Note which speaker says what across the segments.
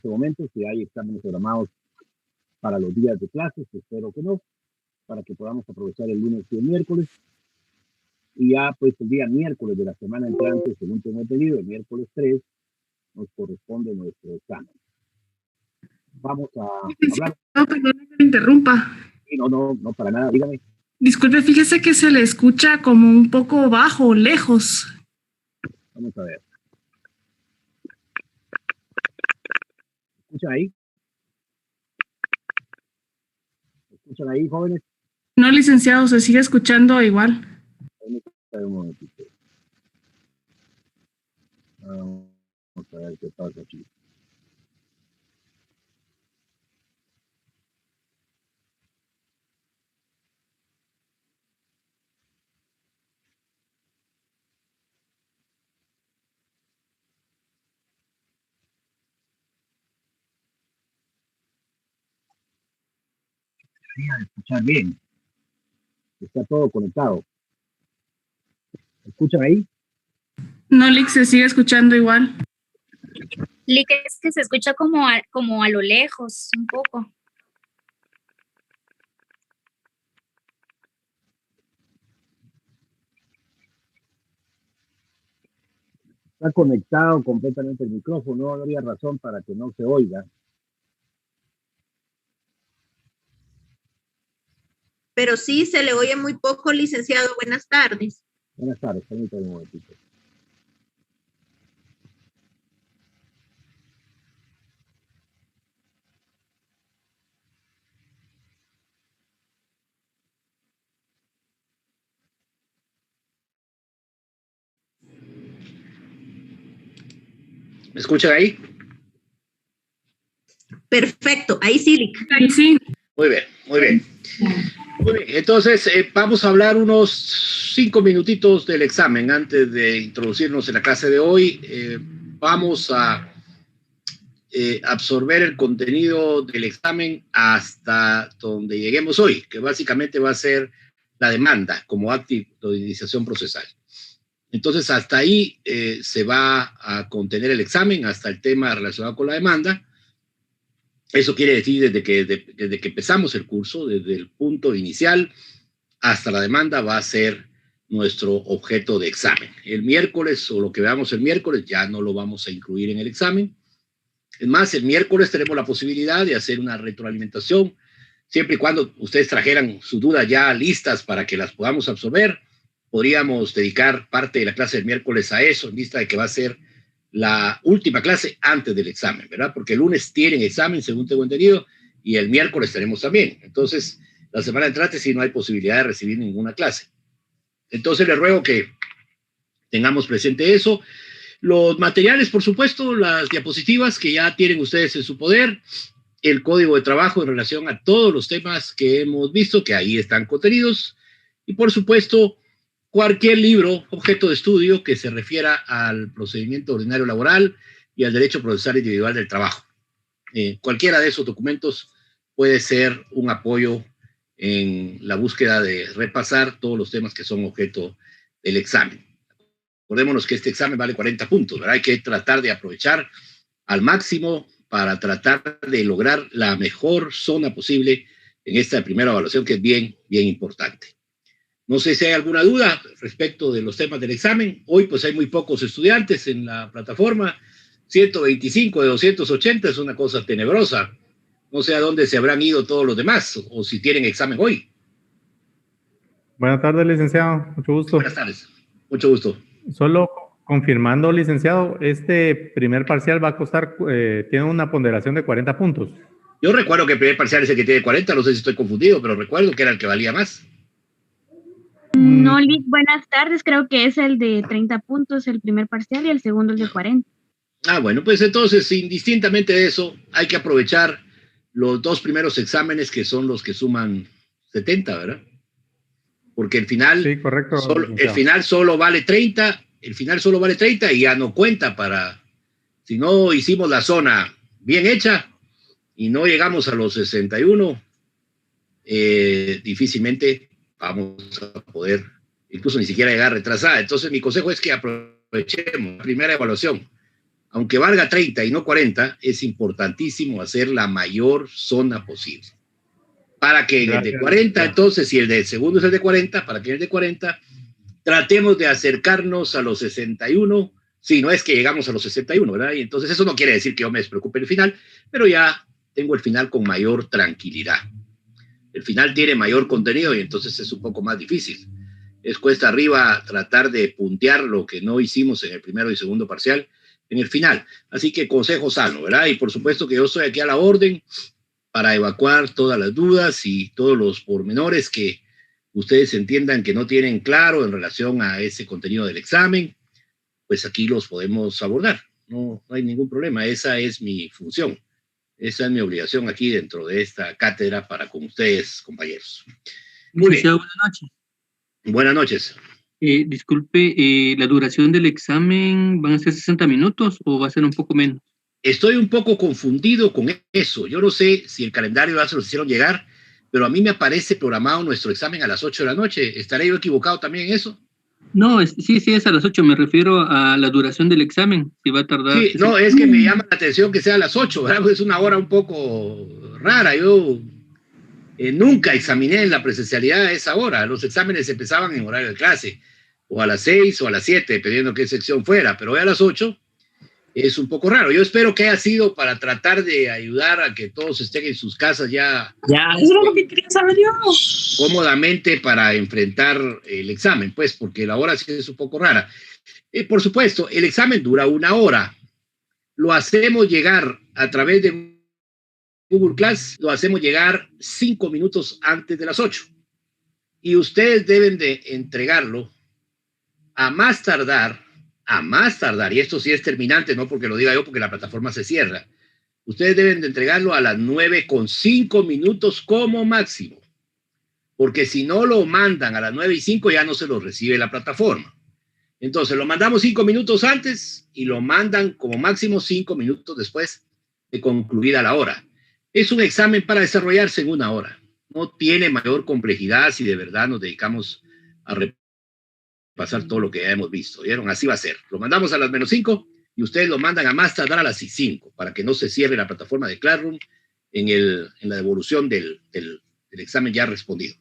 Speaker 1: momento, si hay exámenes programados para los días de clases, espero que no, para que podamos aprovechar el lunes y el miércoles. Y ya pues el día miércoles de la semana entrante, según tengo entendido, el miércoles 3, nos corresponde nuestro examen. Vamos a hablar.
Speaker 2: No, perdón que me interrumpa.
Speaker 1: No, para nada, dígame.
Speaker 2: Disculpe, fíjese que se le escucha como un poco bajo, lejos.
Speaker 1: Vamos a ver. ¿Escuchan ahí? ¿Escuchan ahí, jóvenes?
Speaker 2: No, licenciado, se sigue escuchando igual.
Speaker 1: Un momentito. Vamos a ver qué pasa aquí. Debería escuchar bien. Está todo conectado. ¿Escuchan ahí?
Speaker 2: No, Lick, se sigue escuchando igual.
Speaker 3: Lick, es que se escucha como a lo lejos, un poco.
Speaker 1: Está conectado completamente el micrófono, no habría razón para que no se oiga.
Speaker 4: Pero sí, se le oye muy poco, licenciado. Buenas tardes.
Speaker 1: Buenas tardes, permítame un momentito. ¿Me escuchan ahí?
Speaker 4: Perfecto, ahí sí, Lick.
Speaker 2: Ahí sí.
Speaker 1: Muy bien, muy bien. Muy bien, entonces vamos a hablar unos 5 minutitos del examen antes de introducirnos en la clase de hoy. Vamos a absorber el contenido del examen hasta donde lleguemos hoy, que básicamente va a ser la demanda como acto de iniciación procesal. Entonces, hasta ahí se va a contener el examen, hasta el tema relacionado con la demanda. Eso quiere decir desde que empezamos el curso, desde el punto inicial hasta la demanda, va a ser nuestro objeto de examen. El miércoles, o lo que veamos el miércoles, ya no lo vamos a incluir en el examen. Es más, el miércoles tenemos la posibilidad de hacer una retroalimentación, siempre y cuando ustedes trajeran sus dudas ya listas para que las podamos absorber. Podríamos dedicar parte de la clase del miércoles a eso, en vista de que va a ser la última clase antes del examen, ¿verdad? Porque el lunes tienen examen, según tengo entendido, y el miércoles tenemos también. Entonces, la semana entrante sí no hay posibilidad de recibir ninguna clase. Entonces, les ruego que tengamos presente eso. Los materiales, por supuesto, las diapositivas que ya tienen ustedes en su poder, el código de trabajo en relación a todos los temas que hemos visto, que ahí están contenidos, y por supuesto, cualquier libro, objeto de estudio que se refiera al procedimiento ordinario laboral y al derecho procesal individual del trabajo. Cualquiera de esos documentos puede ser un apoyo en la búsqueda de repasar todos los temas que son objeto del examen. Acordémonos que este examen vale 40 puntos, ¿verdad? Hay que tratar de aprovechar al máximo para tratar de lograr la mejor zona posible en esta primera evaluación, que es bien, bien importante. No sé si hay alguna duda respecto de los temas del examen. Hoy pues hay muy pocos estudiantes en la plataforma, 125 de 280, es una cosa tenebrosa. No sé a dónde se habrán ido todos los demás, o si tienen examen hoy.
Speaker 5: Buenas tardes, licenciado. Mucho gusto.
Speaker 1: Buenas tardes. Mucho gusto.
Speaker 5: Solo confirmando, licenciado, este primer parcial va a costar, tiene una ponderación de 40 puntos.
Speaker 1: Yo recuerdo que el primer parcial es el que tiene 40, no sé si estoy confundido, pero recuerdo que era el que valía más.
Speaker 3: No, Lick, buenas tardes. Creo que es el de 30 puntos, el primer parcial, y el segundo el de 40.
Speaker 1: Bueno, pues entonces, indistintamente de eso, hay que aprovechar los dos primeros exámenes, que son los que suman 70, ¿verdad? Porque el final,
Speaker 5: sí, correcto,
Speaker 1: el final solo vale 30, y ya no cuenta para, si no hicimos la zona bien hecha y no llegamos a los 61, difícilmente vamos a poder incluso ni siquiera llegar retrasada. Entonces mi consejo es que aprovechemos la primera evaluación aunque valga 30 y no 40, es importantísimo hacer la mayor zona posible. Para que en el de 40, entonces, si el de segundo es el de 40, para que en el de 40 tratemos de acercarnos a los 61, si no es que llegamos a los 61, ¿verdad? Y entonces eso no quiere decir que yo me despreocupe el final, pero ya tengo el final con mayor tranquilidad. El final tiene mayor contenido y entonces es un poco más difícil. Es cuesta arriba tratar de puntear lo que no hicimos en el primero y segundo parcial en el final. Así que consejo sano, ¿verdad? Y por supuesto que yo estoy aquí a la orden para evacuar todas las dudas y todos los pormenores que ustedes entiendan que no tienen claro en relación a ese contenido del examen, pues aquí los podemos abordar. No hay ningún problema. Esa es mi función. Esa es mi obligación aquí dentro de esta cátedra para con ustedes, compañeros. Muy bien.
Speaker 6: Buenas noches.
Speaker 1: Buenas noches.
Speaker 6: Disculpe, ¿la duración del examen van a ser 60 minutos o va a ser un poco menos?
Speaker 1: Estoy un poco confundido con eso. Yo no sé si el calendario ya se los hicieron llegar, pero a mí me aparece programado nuestro examen a las 8 de la noche. ¿Estaré yo equivocado también en eso?
Speaker 6: No, sí, es a las 8. Me refiero a la duración del examen. Si va a tardar.
Speaker 1: Sí, no, es que me llama la atención que sea a las 8, ¿verdad? Pues es una hora un poco rara. Yo nunca examiné en la presencialidad a esa hora. Los exámenes empezaban en horario de clase, o a las 6 o a las 7, dependiendo qué sección fuera, pero hoy a las 8 es un poco raro. Yo espero que haya sido para tratar de ayudar a que todos estén en sus casas ya.
Speaker 2: Ya, eso es lo que quería saber yo.
Speaker 1: Cómodamente para enfrentar el examen, pues, porque la hora sí es un poco rara. Por supuesto, el examen dura 1 hora. Lo hacemos llegar a través de Google Class, lo hacemos llegar 5 minutos antes de las 8. Y ustedes deben de entregarlo a más tardar, y esto sí es terminante, no porque lo diga yo, porque la plataforma se cierra. Ustedes deben de entregarlo a las 9:05 como máximo, porque si no lo mandan a las 9:05 ya no se lo recibe la plataforma. Entonces lo mandamos 5 minutos antes y lo mandan como máximo 5 minutos después de concluida la hora. Es un examen para desarrollarse en 1 hora. No tiene mayor complejidad si de verdad nos dedicamos a repasar todo lo que ya hemos visto. ¿Vieron? Así va a ser. Lo mandamos a las -5 y ustedes lo mandan a más tardar a las 5 para que no se cierre la plataforma de Classroom en la devolución del examen ya respondido.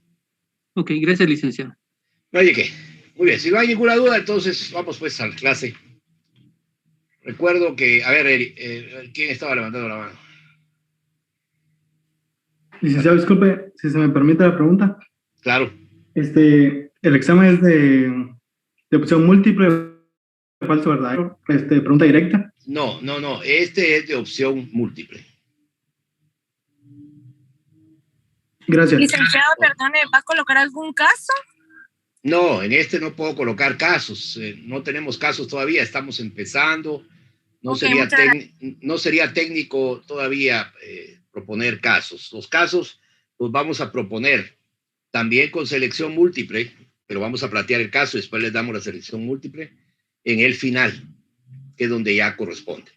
Speaker 6: Ok, gracias, licenciado.
Speaker 1: Oye, ¿qué? Muy bien, si no hay ninguna duda, entonces vamos pues a la clase. Recuerdo que, a ver, Eric, ¿quién estaba levantando la mano?
Speaker 7: Licenciado, disculpe, si se me permite la pregunta.
Speaker 1: Claro.
Speaker 7: El examen es de opción múltiple, falso, verdadero, pregunta directa.
Speaker 1: No, este es de opción múltiple.
Speaker 7: Gracias.
Speaker 2: Licenciado, perdone, ¿va a colocar algún caso?
Speaker 1: No, en este no puedo colocar casos. No tenemos casos todavía, estamos empezando. No sería técnico todavía proponer casos. Los casos los vamos a proponer también con selección múltiple, pero vamos a plantear el caso y después les damos la selección múltiple en el final, que es donde ya corresponde.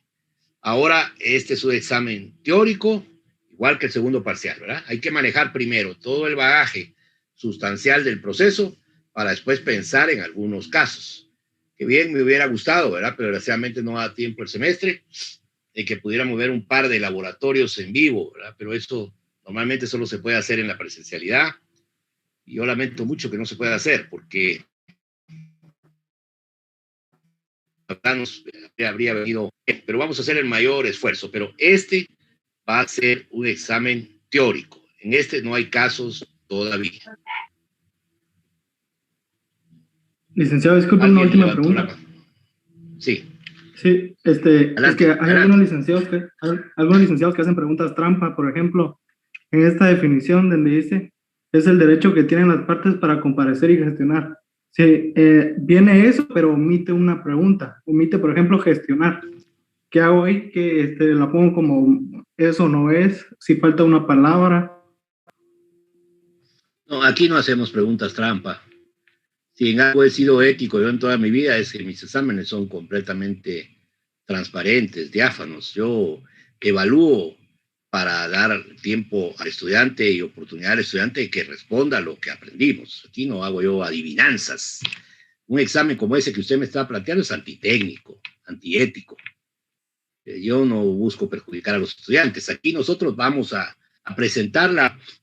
Speaker 1: Ahora, este es un examen teórico, igual que el segundo parcial, ¿verdad? Hay que manejar primero todo el bagaje sustancial del proceso para después pensar en algunos casos. Que bien me hubiera gustado, ¿verdad? Pero desgraciadamente no da tiempo el semestre de que pudiéramos ver un par de laboratorios en vivo, ¿verdad? Pero eso normalmente solo se puede hacer en la presencialidad. Y yo lamento mucho que no se pueda hacer, porque habría venido, pero vamos a hacer el mayor esfuerzo. Pero este va a ser un examen teórico. En este no hay casos todavía.
Speaker 7: Licenciado, disculpe, una última pregunta.
Speaker 1: Sí.
Speaker 7: Sí, es que hay algunos licenciados que hacen preguntas trampa, por ejemplo, en esta definición donde dice, es el derecho que tienen las partes para comparecer y gestionar. Sí, viene eso, pero omite una pregunta, omite, por ejemplo, gestionar. ¿Qué hago ahí? Que la pongo como eso no es, si falta una palabra.
Speaker 1: No, aquí no hacemos preguntas trampa. Si en algo he sido ético yo en toda mi vida es que mis exámenes son completamente transparentes, diáfanos. Yo evalúo para dar tiempo al estudiante y oportunidad al estudiante que responda a lo que aprendimos. Aquí no hago yo adivinanzas. Un examen como ese que usted me está planteando es antitécnico, antiético. Yo no busco perjudicar a los estudiantes. Aquí nosotros vamos a presentar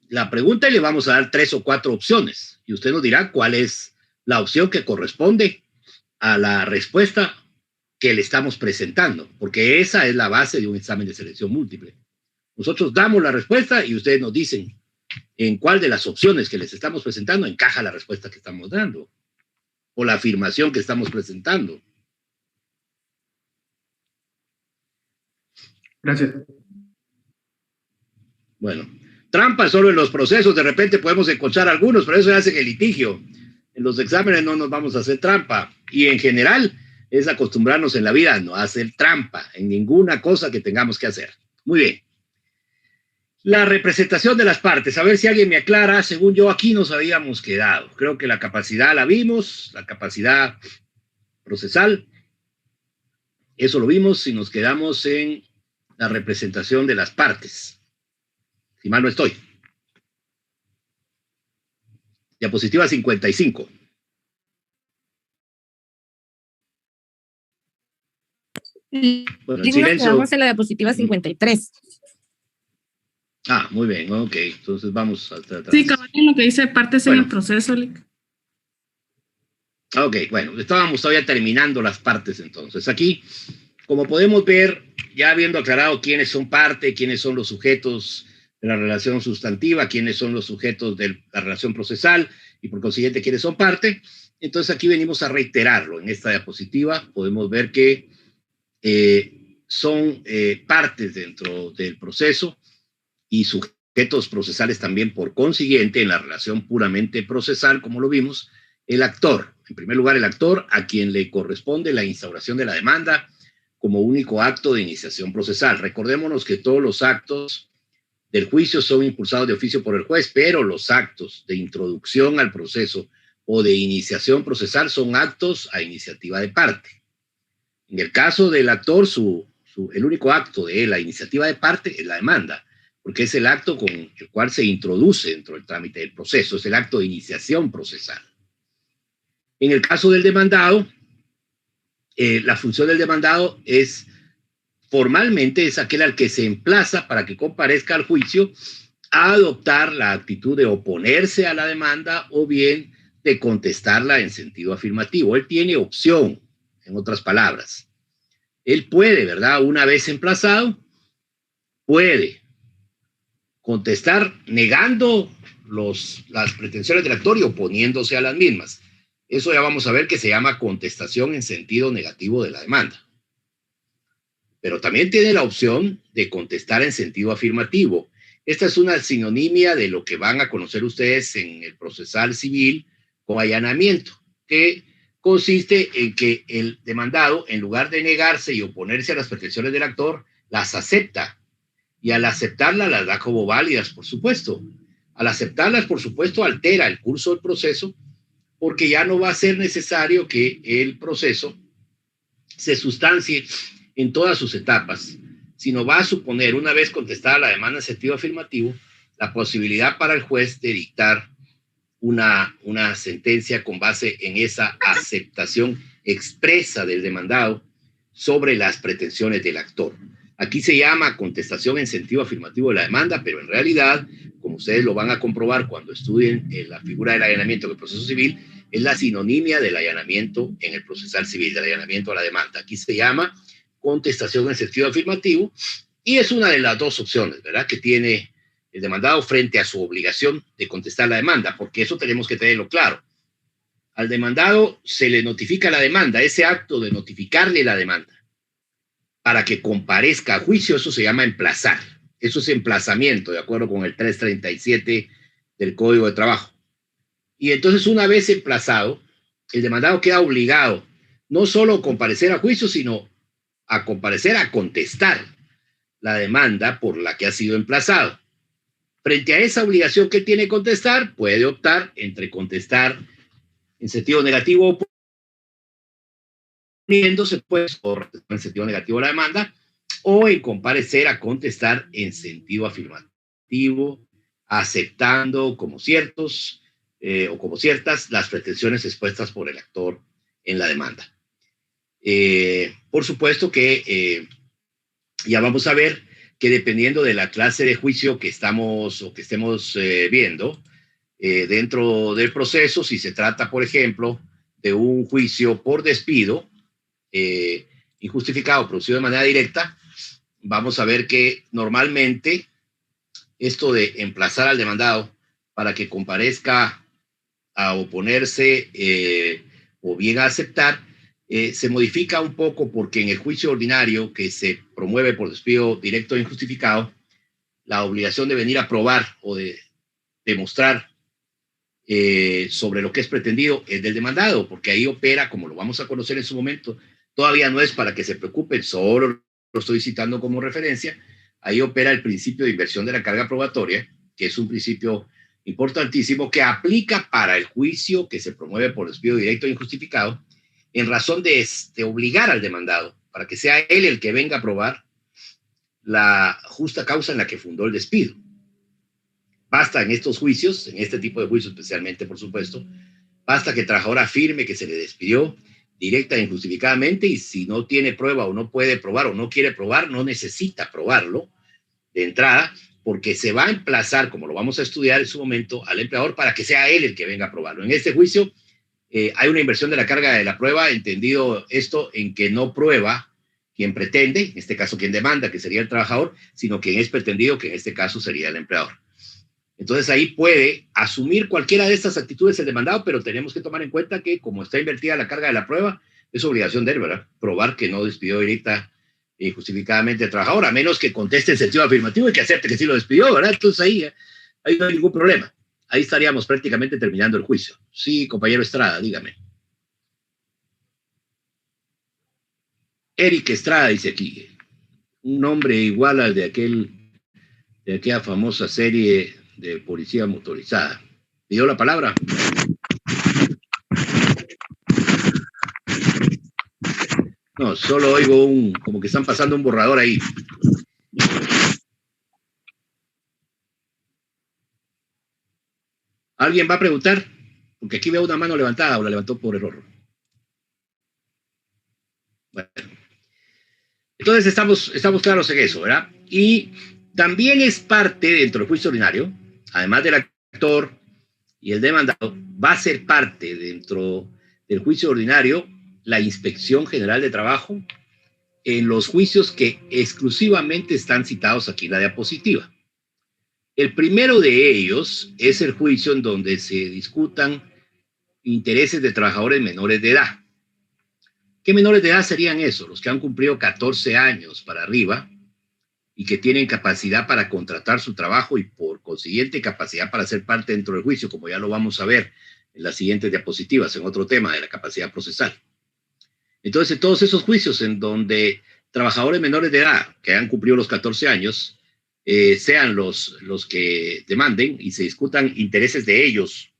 Speaker 1: la pregunta y le vamos a dar 3 o 4 opciones. Y usted nos dirá cuál es la opción que corresponde a la respuesta que le estamos presentando, porque esa es la base de un examen de selección múltiple. Nosotros damos la respuesta y ustedes nos dicen en cuál de las opciones que les estamos presentando encaja la respuesta que estamos dando o la afirmación que estamos presentando.
Speaker 7: Gracias.
Speaker 1: Bueno, trampas solo en los procesos, de repente podemos encontrar algunos, pero eso hace que el litigio. En los exámenes no nos vamos a hacer trampa. Y en general es acostumbrarnos en la vida a no hacer trampa en ninguna cosa que tengamos que hacer. Muy bien. La representación de las partes. A ver si alguien me aclara. Según yo, aquí nos habíamos quedado. Creo que la capacidad la vimos, la capacidad procesal. Eso lo vimos si nos quedamos en la representación de las partes. Si mal no estoy. Diapositiva 55. Bueno, en silencio.
Speaker 8: Quedamos en la diapositiva 53.
Speaker 1: Ah, muy bien, ok. Entonces vamos hasta atrás.
Speaker 2: Sí, cabal, lo que dice partes en el proceso, Lic.
Speaker 1: Ok, bueno, estábamos todavía terminando las partes entonces. Aquí, como podemos ver, ya habiendo aclarado quiénes son parte, quiénes son los sujetos de la relación sustantiva, quiénes son los sujetos de la relación procesal y por consiguiente quiénes son parte, entonces aquí venimos a reiterarlo. En esta diapositiva podemos ver que son partes dentro del proceso y sujetos procesales también por consiguiente en la relación puramente procesal, como lo vimos, el actor. En primer lugar, el actor a quien le corresponde la instauración de la demanda como único acto de iniciación procesal. Recordémonos que todos los actos del juicio son impulsados de oficio por el juez, pero los actos de introducción al proceso o de iniciación procesal son actos a iniciativa de parte. En el caso del actor, el único acto de la iniciativa de parte es la demanda, porque es el acto con el cual se introduce dentro del trámite del proceso, es el acto de iniciación procesal. En el caso del demandado, la función del demandado es, formalmente, es aquel al que se emplaza para que comparezca al juicio a adoptar la actitud de oponerse a la demanda o bien de contestarla en sentido afirmativo. Él tiene opción, en otras palabras. Él puede, ¿verdad? Una vez emplazado, puede contestar negando las pretensiones del actor y oponiéndose a las mismas. Eso ya vamos a ver que se llama contestación en sentido negativo de la demanda. Pero también tiene la opción de contestar en sentido afirmativo. Esta es una sinonimia de lo que van a conocer ustedes en el procesal civil con allanamiento, que consiste en que el demandado, en lugar de negarse y oponerse a las pretensiones del actor, las acepta. Y al aceptarlas, las da como válidas, por supuesto. Al aceptarlas, por supuesto, altera el curso del proceso, porque ya no va a ser necesario que el proceso se sustancie en todas sus etapas, sino va a suponer, una vez contestada la demanda en sentido afirmativo, la posibilidad para el juez de dictar una sentencia con base en esa aceptación expresa del demandado sobre las pretensiones del actor. Aquí se llama contestación en sentido afirmativo de la demanda, pero en realidad, como ustedes lo van a comprobar cuando estudien la figura del allanamiento en el proceso civil, es la sinonimia del allanamiento en el procesal civil, del allanamiento a la demanda. Aquí se llama contestación en sentido afirmativo y es una de las dos opciones, ¿verdad?, que tiene el demandado frente a su obligación de contestar la demanda, porque eso tenemos que tenerlo claro. Al demandado se le notifica la demanda, ese acto de notificarle la demanda para que comparezca a juicio, eso se llama emplazar. Eso es emplazamiento, de acuerdo con el 337 del Código de Trabajo. Y entonces, una vez emplazado, el demandado queda obligado no solo a comparecer a juicio, sino a comparecer a contestar la demanda por la que ha sido emplazado. Frente a esa obligación que tiene contestar, puede optar entre contestar en sentido negativo o oponiéndose, pues, o en sentido negativo a la demanda, o en comparecer a contestar en sentido afirmativo, aceptando como ciertos o como ciertas las pretensiones expuestas por el actor en la demanda. Por supuesto que Ya vamos a ver que dependiendo de la clase de juicio que estamos o que estemos viendo, dentro del proceso, si se trata, por ejemplo, de un juicio por despido injustificado producido de manera directa, vamos a ver que normalmente esto de emplazar al demandado para que comparezca a oponerse o bien a aceptar, se modifica un poco porque en el juicio ordinario que se promueve por despido directo e injustificado, la obligación de venir a probar o de demostrar sobre lo que es pretendido es del demandado, porque ahí opera, como lo vamos a conocer en su momento, todavía no es para que se preocupen, solo lo estoy citando como referencia, ahí opera el principio de inversión de la carga probatoria, que es un principio importantísimo que aplica para el juicio que se promueve por despido directo e injustificado, en razón de obligar al demandado, para que sea él el que venga a probar la justa causa en la que fundó el despido. Basta en estos juicios, en este tipo de juicios especialmente, por supuesto, basta que el trabajador afirme que se le despidió directa e injustificadamente, y si no tiene prueba o no puede probar o no quiere probar, no necesita probarlo de entrada, porque se va a emplazar, como lo vamos a estudiar en su momento, al empleador para que sea él el que venga a probarlo. En este juicio hay una inversión de la carga de la prueba, entendido esto en que no prueba quien pretende, en este caso quien demanda, que sería el trabajador, sino quien es pretendido, que en este caso sería el empleador. Entonces ahí puede asumir cualquiera de estas actitudes el demandado, pero tenemos que tomar en cuenta que como está invertida la carga de la prueba, es obligación de él, ¿verdad?, probar que no despidió directa e injustificadamente al trabajador, a menos que conteste en sentido afirmativo y que acepte que sí lo despidió, ¿verdad? Entonces ahí no hay ningún problema. Ahí estaríamos prácticamente terminando el juicio. Sí, compañero Estrada, dígame. Eric Estrada dice aquí, un nombre igual al de aquella famosa serie de policía motorizada. ¿Pidió la palabra? No, solo oigo como que están pasando un borrador ahí. ¿Alguien va a preguntar? Porque aquí veo una mano levantada, o la levantó por error. Bueno. Entonces estamos claros en eso, ¿verdad? Y también es parte dentro del juicio ordinario, además del actor y el demandado, va a ser parte dentro del juicio ordinario la Inspección General de Trabajo en los juicios que exclusivamente están citados aquí en la diapositiva. El primero de ellos es el juicio en donde se discutan intereses de trabajadores menores de edad. ¿Qué menores de edad serían esos? Los que han cumplido 14 años para arriba y que tienen capacidad para contratar su trabajo y por consiguiente capacidad para ser parte dentro del juicio, como ya lo vamos a ver en las siguientes diapositivas, en otro tema de la capacidad procesal. Entonces, en todos esos juicios en donde trabajadores menores de edad que han cumplido los 14 años sean los que demanden y se discutan intereses de ellos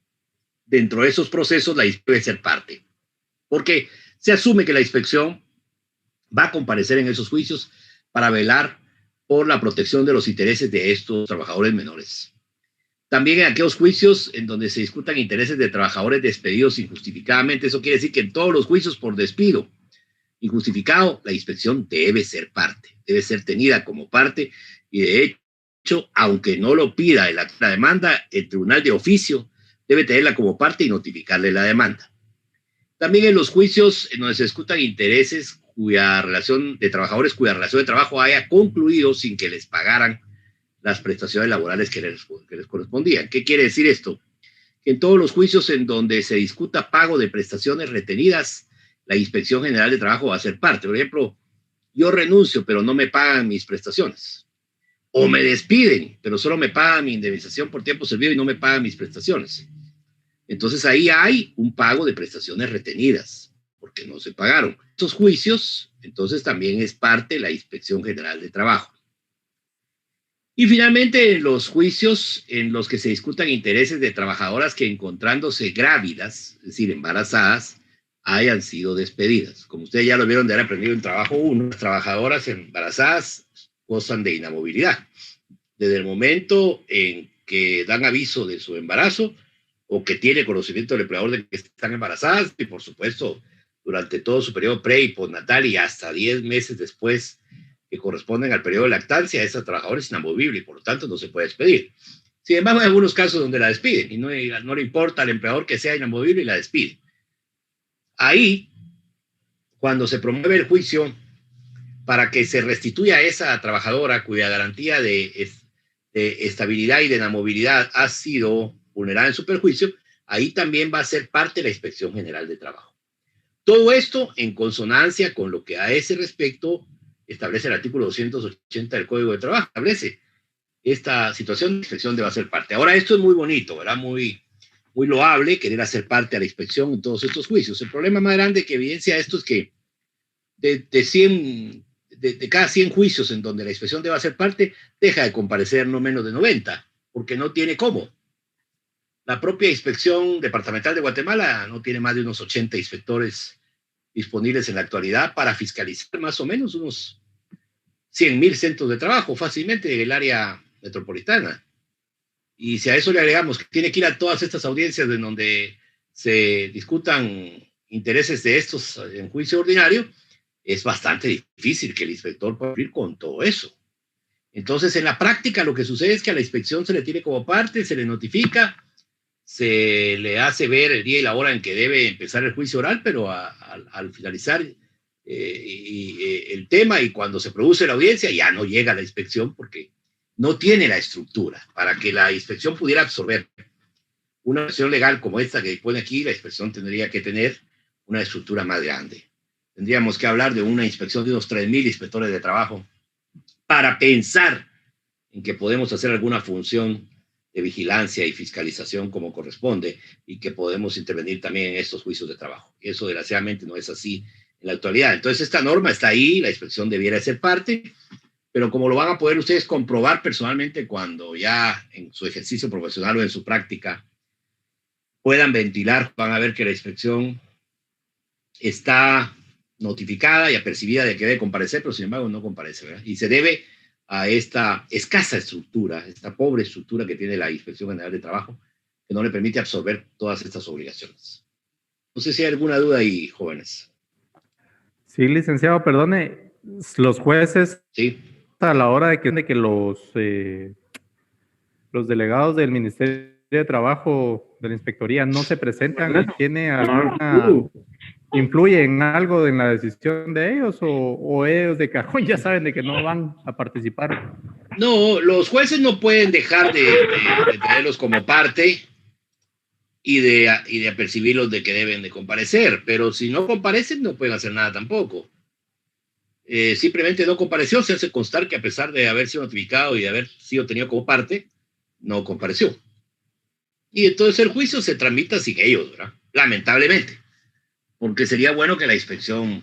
Speaker 1: dentro de esos procesos, la inspección debe ser parte. Porque se asume que la inspección va a comparecer en esos juicios para velar por la protección de los intereses de estos trabajadores menores. También en aquellos juicios en donde se discutan intereses de trabajadores despedidos injustificadamente, eso quiere decir que en todos los juicios por despido injustificado, la inspección debe ser parte, debe ser tenida como parte, y de hecho, aunque no lo pida la demanda, el tribunal de oficio debe tenerla como parte y notificarle la demanda. También en los juicios en donde se discutan intereses de trabajadores cuya relación de trabajo haya concluido sin que les pagaran las prestaciones laborales que les correspondían. ¿Qué quiere decir esto? Que en todos los juicios en donde se discuta pago de prestaciones retenidas, la Inspección General de Trabajo va a ser parte. Por ejemplo, yo renuncio, pero no me pagan mis prestaciones. O me despiden, pero solo me pagan mi indemnización por tiempo servido y no me pagan mis prestaciones. Entonces ahí hay un pago de prestaciones retenidas, porque no se pagaron. Estos juicios, entonces también es parte la Inspección General de Trabajo. Y finalmente, en los juicios en los que se discutan intereses de trabajadoras que encontrándose grávidas, es decir, embarazadas, hayan sido despedidas. Como ustedes ya lo vieron de haber aprendido en trabajo 1, las trabajadoras embarazadas gozan de inamovilidad. Desde el momento en que dan aviso de su embarazo o que tiene conocimiento del empleador de que están embarazadas, y por supuesto durante todo su periodo pre y postnatal y hasta 10 meses después que corresponden al periodo de lactancia, esa trabajadora es inamovible y por lo tanto no se puede despedir. Sin embargo, hay algunos casos donde la despiden y no le importa al empleador que sea inamovible y la despide. Ahí, cuando se promueve el juicio para que se restituya a esa trabajadora cuya garantía de estabilidad y de inamovilidad ha sido vulnerada en su perjuicio, ahí también va a ser parte de la Inspección General de Trabajo. Todo esto en consonancia con lo que a ese respecto establece el artículo 280 del Código de Trabajo, establece esta situación de inspección debe ser parte. Ahora, esto es muy bonito, ¿verdad? Muy loable querer hacer parte a la inspección en todos estos juicios. El problema más grande que evidencia esto es que de cada 100 juicios en donde la inspección debe ser parte, deja de comparecer no menos de 90, porque no tiene cómo. La propia Inspección Departamental de Guatemala no tiene más de unos 80 inspectores disponibles en la actualidad para fiscalizar más o menos unos 100,000 centros de trabajo fácilmente en el área metropolitana. Y si a eso le agregamos que tiene que ir a todas estas audiencias en donde se discutan intereses de estos en juicio ordinario, es bastante difícil que el inspector pueda cumplir con todo eso. Entonces, en la práctica, lo que sucede es que a la inspección se le tiene como parte, se le notifica, se le hace ver el día y la hora en que debe empezar el juicio oral, pero al finalizar el tema y cuando se produce la audiencia, ya no llega a la inspección porque no tiene la estructura para que la inspección pudiera absorber una acción legal como esta que pone aquí. La inspección tendría que tener una estructura más grande. Tendríamos que hablar de una inspección de unos 3,000 inspectores de trabajo para pensar en que podemos hacer alguna función de vigilancia y fiscalización como corresponde y que podemos intervenir también en estos juicios de trabajo. Eso desgraciadamente no es así en la actualidad. Entonces esta norma está ahí, la inspección debiera ser parte, pero como lo van a poder ustedes comprobar personalmente cuando ya en su ejercicio profesional o en su práctica puedan ventilar, van a ver que la inspección está notificada y apercibida de que debe comparecer, pero sin embargo no comparece, ¿verdad? Y se debe a esta escasa estructura, esta pobre estructura que tiene la Inspección General de Trabajo, que no le permite absorber todas estas obligaciones. No sé si hay alguna duda ahí, jóvenes.
Speaker 5: Sí, licenciado, perdone, los jueces,
Speaker 1: sí,
Speaker 5: a la hora de que los delegados del Ministerio de Trabajo de la Inspectoría no se presentan, ¿tiene alguna... ¿influye en algo en la decisión de ellos o ellos de cajón ya saben de que no van a participar?
Speaker 1: No, los jueces no pueden dejar de tenerlos como parte y de apercibirlos de que deben de comparecer, pero si no comparecen no pueden hacer nada tampoco. Simplemente no compareció, se hace constar que a pesar de haber sido notificado y de haber sido tenido como parte, no compareció. Y entonces el juicio se tramita sin ellos, ¿verdad? Lamentablemente. Porque sería bueno que la inspección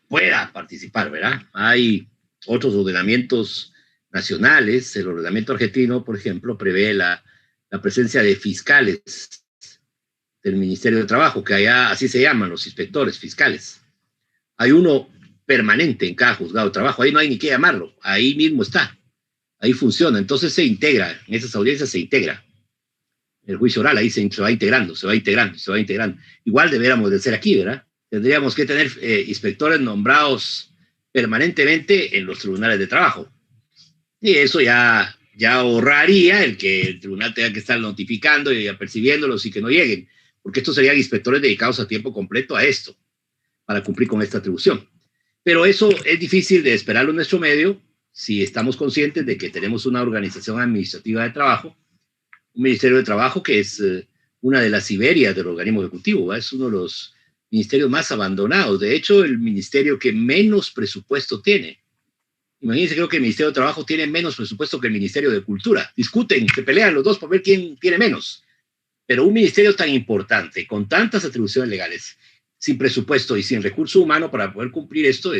Speaker 1: pueda participar, ¿verdad? Hay otros ordenamientos nacionales. El ordenamiento argentino, por ejemplo, prevé la presencia de fiscales del Ministerio de Trabajo, que allá así se llaman los inspectores fiscales. Hay uno permanente en cada juzgado de trabajo. Ahí no hay ni que llamarlo. Ahí mismo está. Ahí funciona. Entonces se integra. En esas audiencias se integra. El juicio oral ahí se va integrando. Igual deberíamos de ser aquí, ¿verdad? Tendríamos que tener inspectores nombrados permanentemente en los tribunales de trabajo. Y eso ya ahorraría el que el tribunal tenga que estar notificando y apercibiéndolos y que no lleguen, porque estos serían inspectores dedicados a tiempo completo a esto, para cumplir con esta atribución. Pero eso es difícil de esperarlo en nuestro medio si estamos conscientes de que tenemos una organización administrativa de trabajo, un Ministerio de Trabajo que es una de las Iberias del organismo ejecutivo, ¿verdad? Es uno de los ministerios más abandonados. De hecho, el ministerio que menos presupuesto tiene. Imagínense, creo que el Ministerio de Trabajo tiene menos presupuesto que el Ministerio de Cultura. Discuten, se pelean los dos por ver quién tiene menos. Pero un ministerio tan importante, con tantas atribuciones legales, sin presupuesto y sin recurso humano para poder cumplir esto,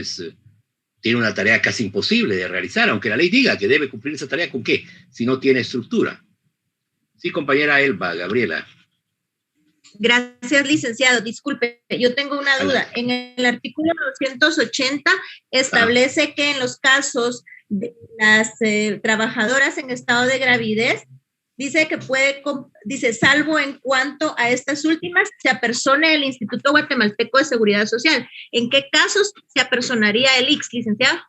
Speaker 1: tiene una tarea casi imposible de realizar, aunque la ley diga que debe cumplir esa tarea, ¿con qué? Si no tiene estructura. Sí, compañera Elba, Gabriela.
Speaker 4: Gracias, licenciado. Disculpe, yo tengo una duda. En el artículo 280 establece que en los casos de las trabajadoras en estado de gravidez, dice que dice, salvo en cuanto a estas últimas, se apersone el Instituto Guatemalteco de Seguridad Social. ¿En qué casos se apersonaría el IX, licenciado?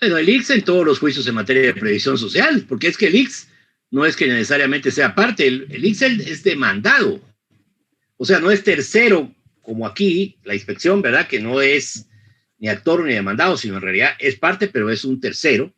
Speaker 1: Bueno, el ICS en todos los juicios en materia de previsión social, porque es que el ICS no es que necesariamente sea parte, el ICS es demandado. O sea, no es tercero, como aquí, la inspección, ¿verdad? Que no es ni actor ni demandado, sino en realidad es parte, pero es un tercero.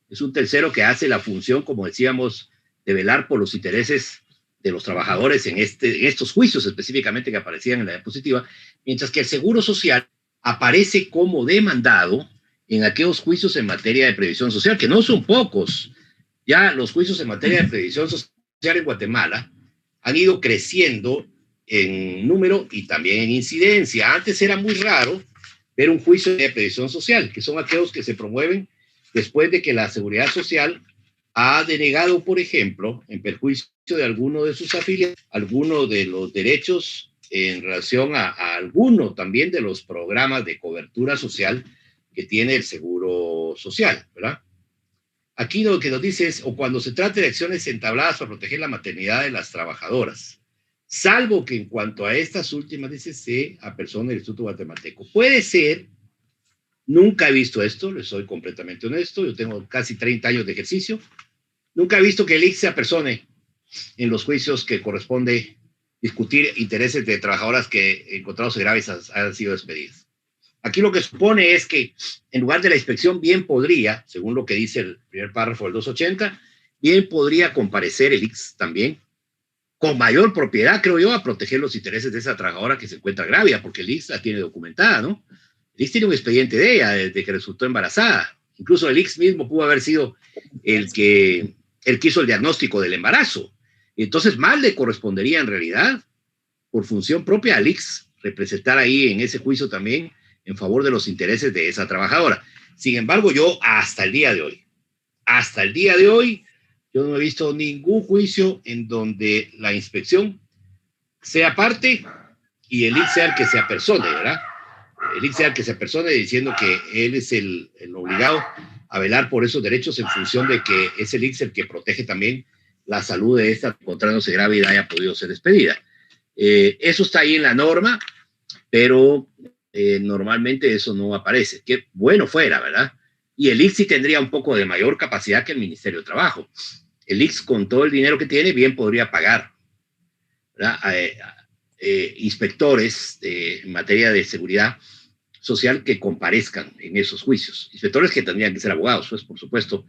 Speaker 1: Es un tercero que hace la función, como decíamos, de velar por los intereses de los trabajadores en estos juicios específicamente que aparecían en la diapositiva, mientras que el Seguro Social aparece como demandado en aquellos juicios en materia de previsión social, que no son pocos. Ya los juicios en materia de previsión social en Guatemala han ido creciendo en número y también en incidencia. Antes era muy raro ver un juicio de previsión social, que son aquellos que se promueven después de que la Seguridad Social ha denegado, por ejemplo, en perjuicio de alguno de sus afiliados, algunos de los derechos en relación a alguno también de los programas de cobertura social que tiene el Seguro Social, ¿verdad? Aquí lo que nos dice es, o cuando se trate de acciones entabladas para proteger la maternidad de las trabajadoras, salvo que en cuanto a estas últimas, dice, se apersone el Instituto Guatemalteco. Puede ser, nunca he visto esto, les soy completamente honesto, yo tengo casi 30 años de ejercicio, nunca he visto que el ICS se apersone en los juicios que corresponde discutir intereses de trabajadoras que, encontrados graves, han sido despedidas. Aquí lo que supone es que en lugar de la inspección bien podría, según lo que dice el primer párrafo del 280, bien podría comparecer el ICS también, con mayor propiedad, creo yo, a proteger los intereses de esa trabajadora que se encuentra grávida, porque el ICS la tiene documentada, ¿no? El ICS tiene un expediente de ella desde que resultó embarazada. Incluso el ICS mismo pudo haber sido el que hizo el diagnóstico del embarazo. Entonces, más le correspondería en realidad, por función propia al ICS, representar ahí en ese juicio también en favor de los intereses de esa trabajadora. Sin embargo, yo hasta el día de hoy, yo no he visto ningún juicio en donde la inspección sea parte y el ICS sea el que se apersone, ¿verdad? El ICS sea el que se apersone diciendo que él es el obligado a velar por esos derechos en función de que es el ICS el que protege también la salud de esta encontrándose grávida haya podido ser despedida. Eso está ahí en la norma, pero normalmente eso no aparece. Qué bueno fuera, ¿verdad? Y el ICS sí tendría un poco de mayor capacidad que el Ministerio de Trabajo. El ICS, con todo el dinero que tiene, bien podría pagar, ¿verdad? Inspectores en materia de seguridad social que comparezcan en esos juicios. Inspectores que tendrían que ser abogados, pues, por supuesto,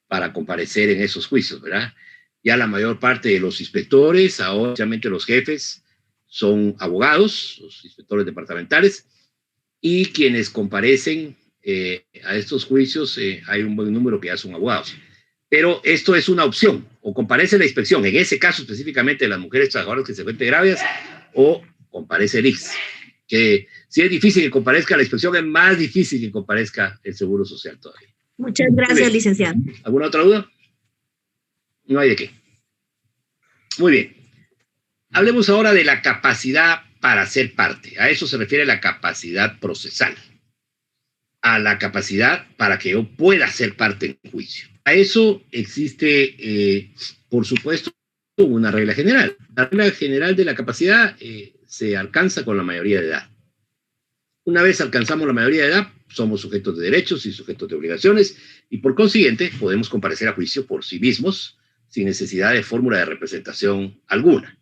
Speaker 1: para comparecer en esos juicios, ¿verdad? Ya la mayor parte de los inspectores, ahora especialmente los jefes, son abogados, los inspectores departamentales, y quienes comparecen a estos juicios, hay un buen número que ya son abogados. Pero esto es una opción, o comparece la inspección, en ese caso específicamente de las mujeres trabajadoras que se encuentren graves, o comparece el ICS. Que si es difícil que comparezca la inspección, es más difícil que comparezca el Seguro Social todavía.
Speaker 4: Muchas gracias, licenciado.
Speaker 1: ¿Alguna otra duda? No hay de qué. Muy bien. Hablemos ahora de la capacidad para ser parte. A eso se refiere la capacidad procesal. A la capacidad para que yo pueda ser parte en juicio. A eso existe, por supuesto, una regla general. La regla general de la capacidad se alcanza con la mayoría de edad. Una vez alcanzamos la mayoría de edad, somos sujetos de derechos y sujetos de obligaciones, y por consiguiente podemos comparecer a juicio por sí mismos, sin necesidad de fórmula de representación alguna.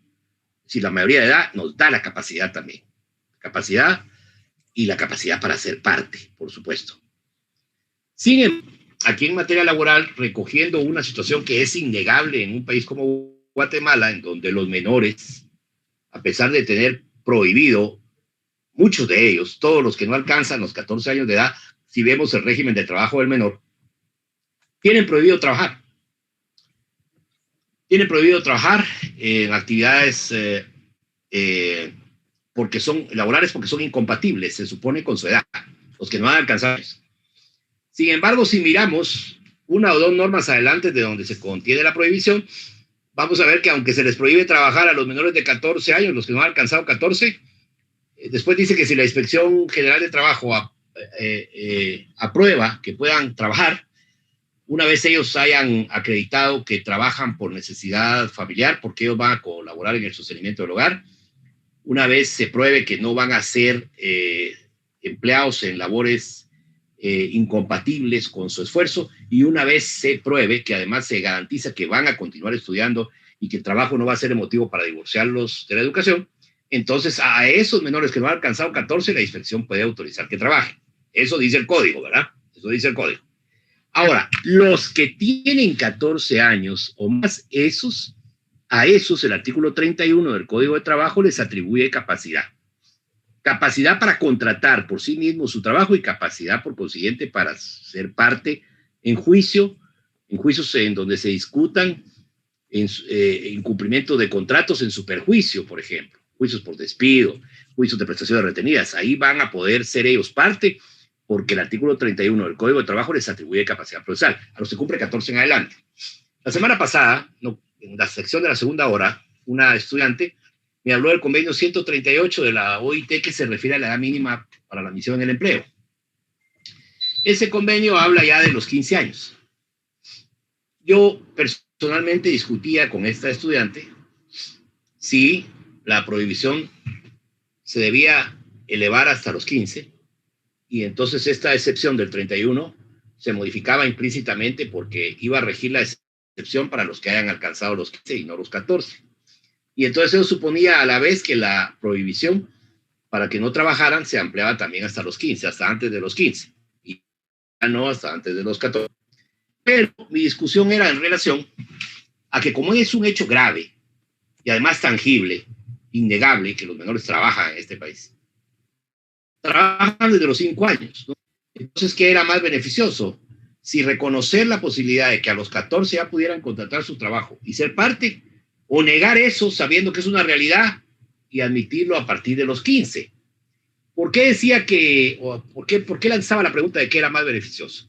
Speaker 1: Si la mayoría de edad nos da la capacidad también. Capacidad y la capacidad para ser parte, por supuesto. Sin embargo, aquí en materia laboral, recogiendo una situación que es innegable en un país como Guatemala, en donde los menores, a pesar de tener prohibido, muchos de ellos, todos los que no alcanzan los 14 años de edad, si vemos el régimen de trabajo del menor, tienen prohibido trabajar. Tienen prohibido trabajar en actividades porque son laborales, porque son incompatibles, se supone, con su edad, los que no han alcanzado. Sin embargo, si miramos una o dos normas adelante de donde se contiene la prohibición, vamos a ver que aunque se les prohíbe trabajar a los menores de 14 años, los que no han alcanzado 14, después dice que si la Inspección General de Trabajo aprueba que puedan trabajar, una vez ellos hayan acreditado que trabajan por necesidad familiar, porque ellos van a colaborar en el sostenimiento del hogar, una vez se pruebe que no van a ser empleados en labores incompatibles con su esfuerzo, y una vez se pruebe que además se garantiza que van a continuar estudiando y que el trabajo no va a ser el motivo para divorciarlos de la educación, entonces a esos menores que no han alcanzado 14, la inspección puede autorizar que trabajen. Eso dice el código, ¿verdad? Eso dice el código. Ahora, los que tienen 14 años o más, a esos el artículo 31 del Código de Trabajo les atribuye capacidad. Capacidad para contratar por sí mismo su trabajo y capacidad, por consiguiente, para ser parte en juicios en donde se discutan incumplimiento de contratos en su perjuicio, por ejemplo, juicios por despido, juicios de prestaciones retenidas. Ahí van a poder ser ellos parte, porque el artículo 31 del Código de Trabajo les atribuye capacidad procesal a los que cumple 14 en adelante. La semana pasada, en la sección de la segunda hora, una estudiante me habló del convenio 138 de la OIT, que se refiere a la edad mínima para la admisión en el empleo. Ese convenio habla ya de los 15 años. Yo personalmente discutía con esta estudiante si la prohibición se debía elevar hasta los 15, y entonces esta excepción del 31 se modificaba implícitamente porque iba a regir la excepción para los que hayan alcanzado los 15 y no los 14. Y entonces eso suponía a la vez que la prohibición para que no trabajaran se ampliaba también hasta los 15, hasta antes de los 15, y ya no hasta antes de los 14. Pero mi discusión era en relación a que, como es un hecho grave y además tangible, innegable, que los menores trabajan en este país, trabajan desde los 5 años, ¿no? Entonces, ¿qué era más beneficioso? Si reconocer la posibilidad de que a los 14 ya pudieran contratar su trabajo y ser parte, o negar eso sabiendo que es una realidad y admitirlo a partir de los 15. ¿Por qué decía que, o por qué lanzaba la pregunta de qué era más beneficioso?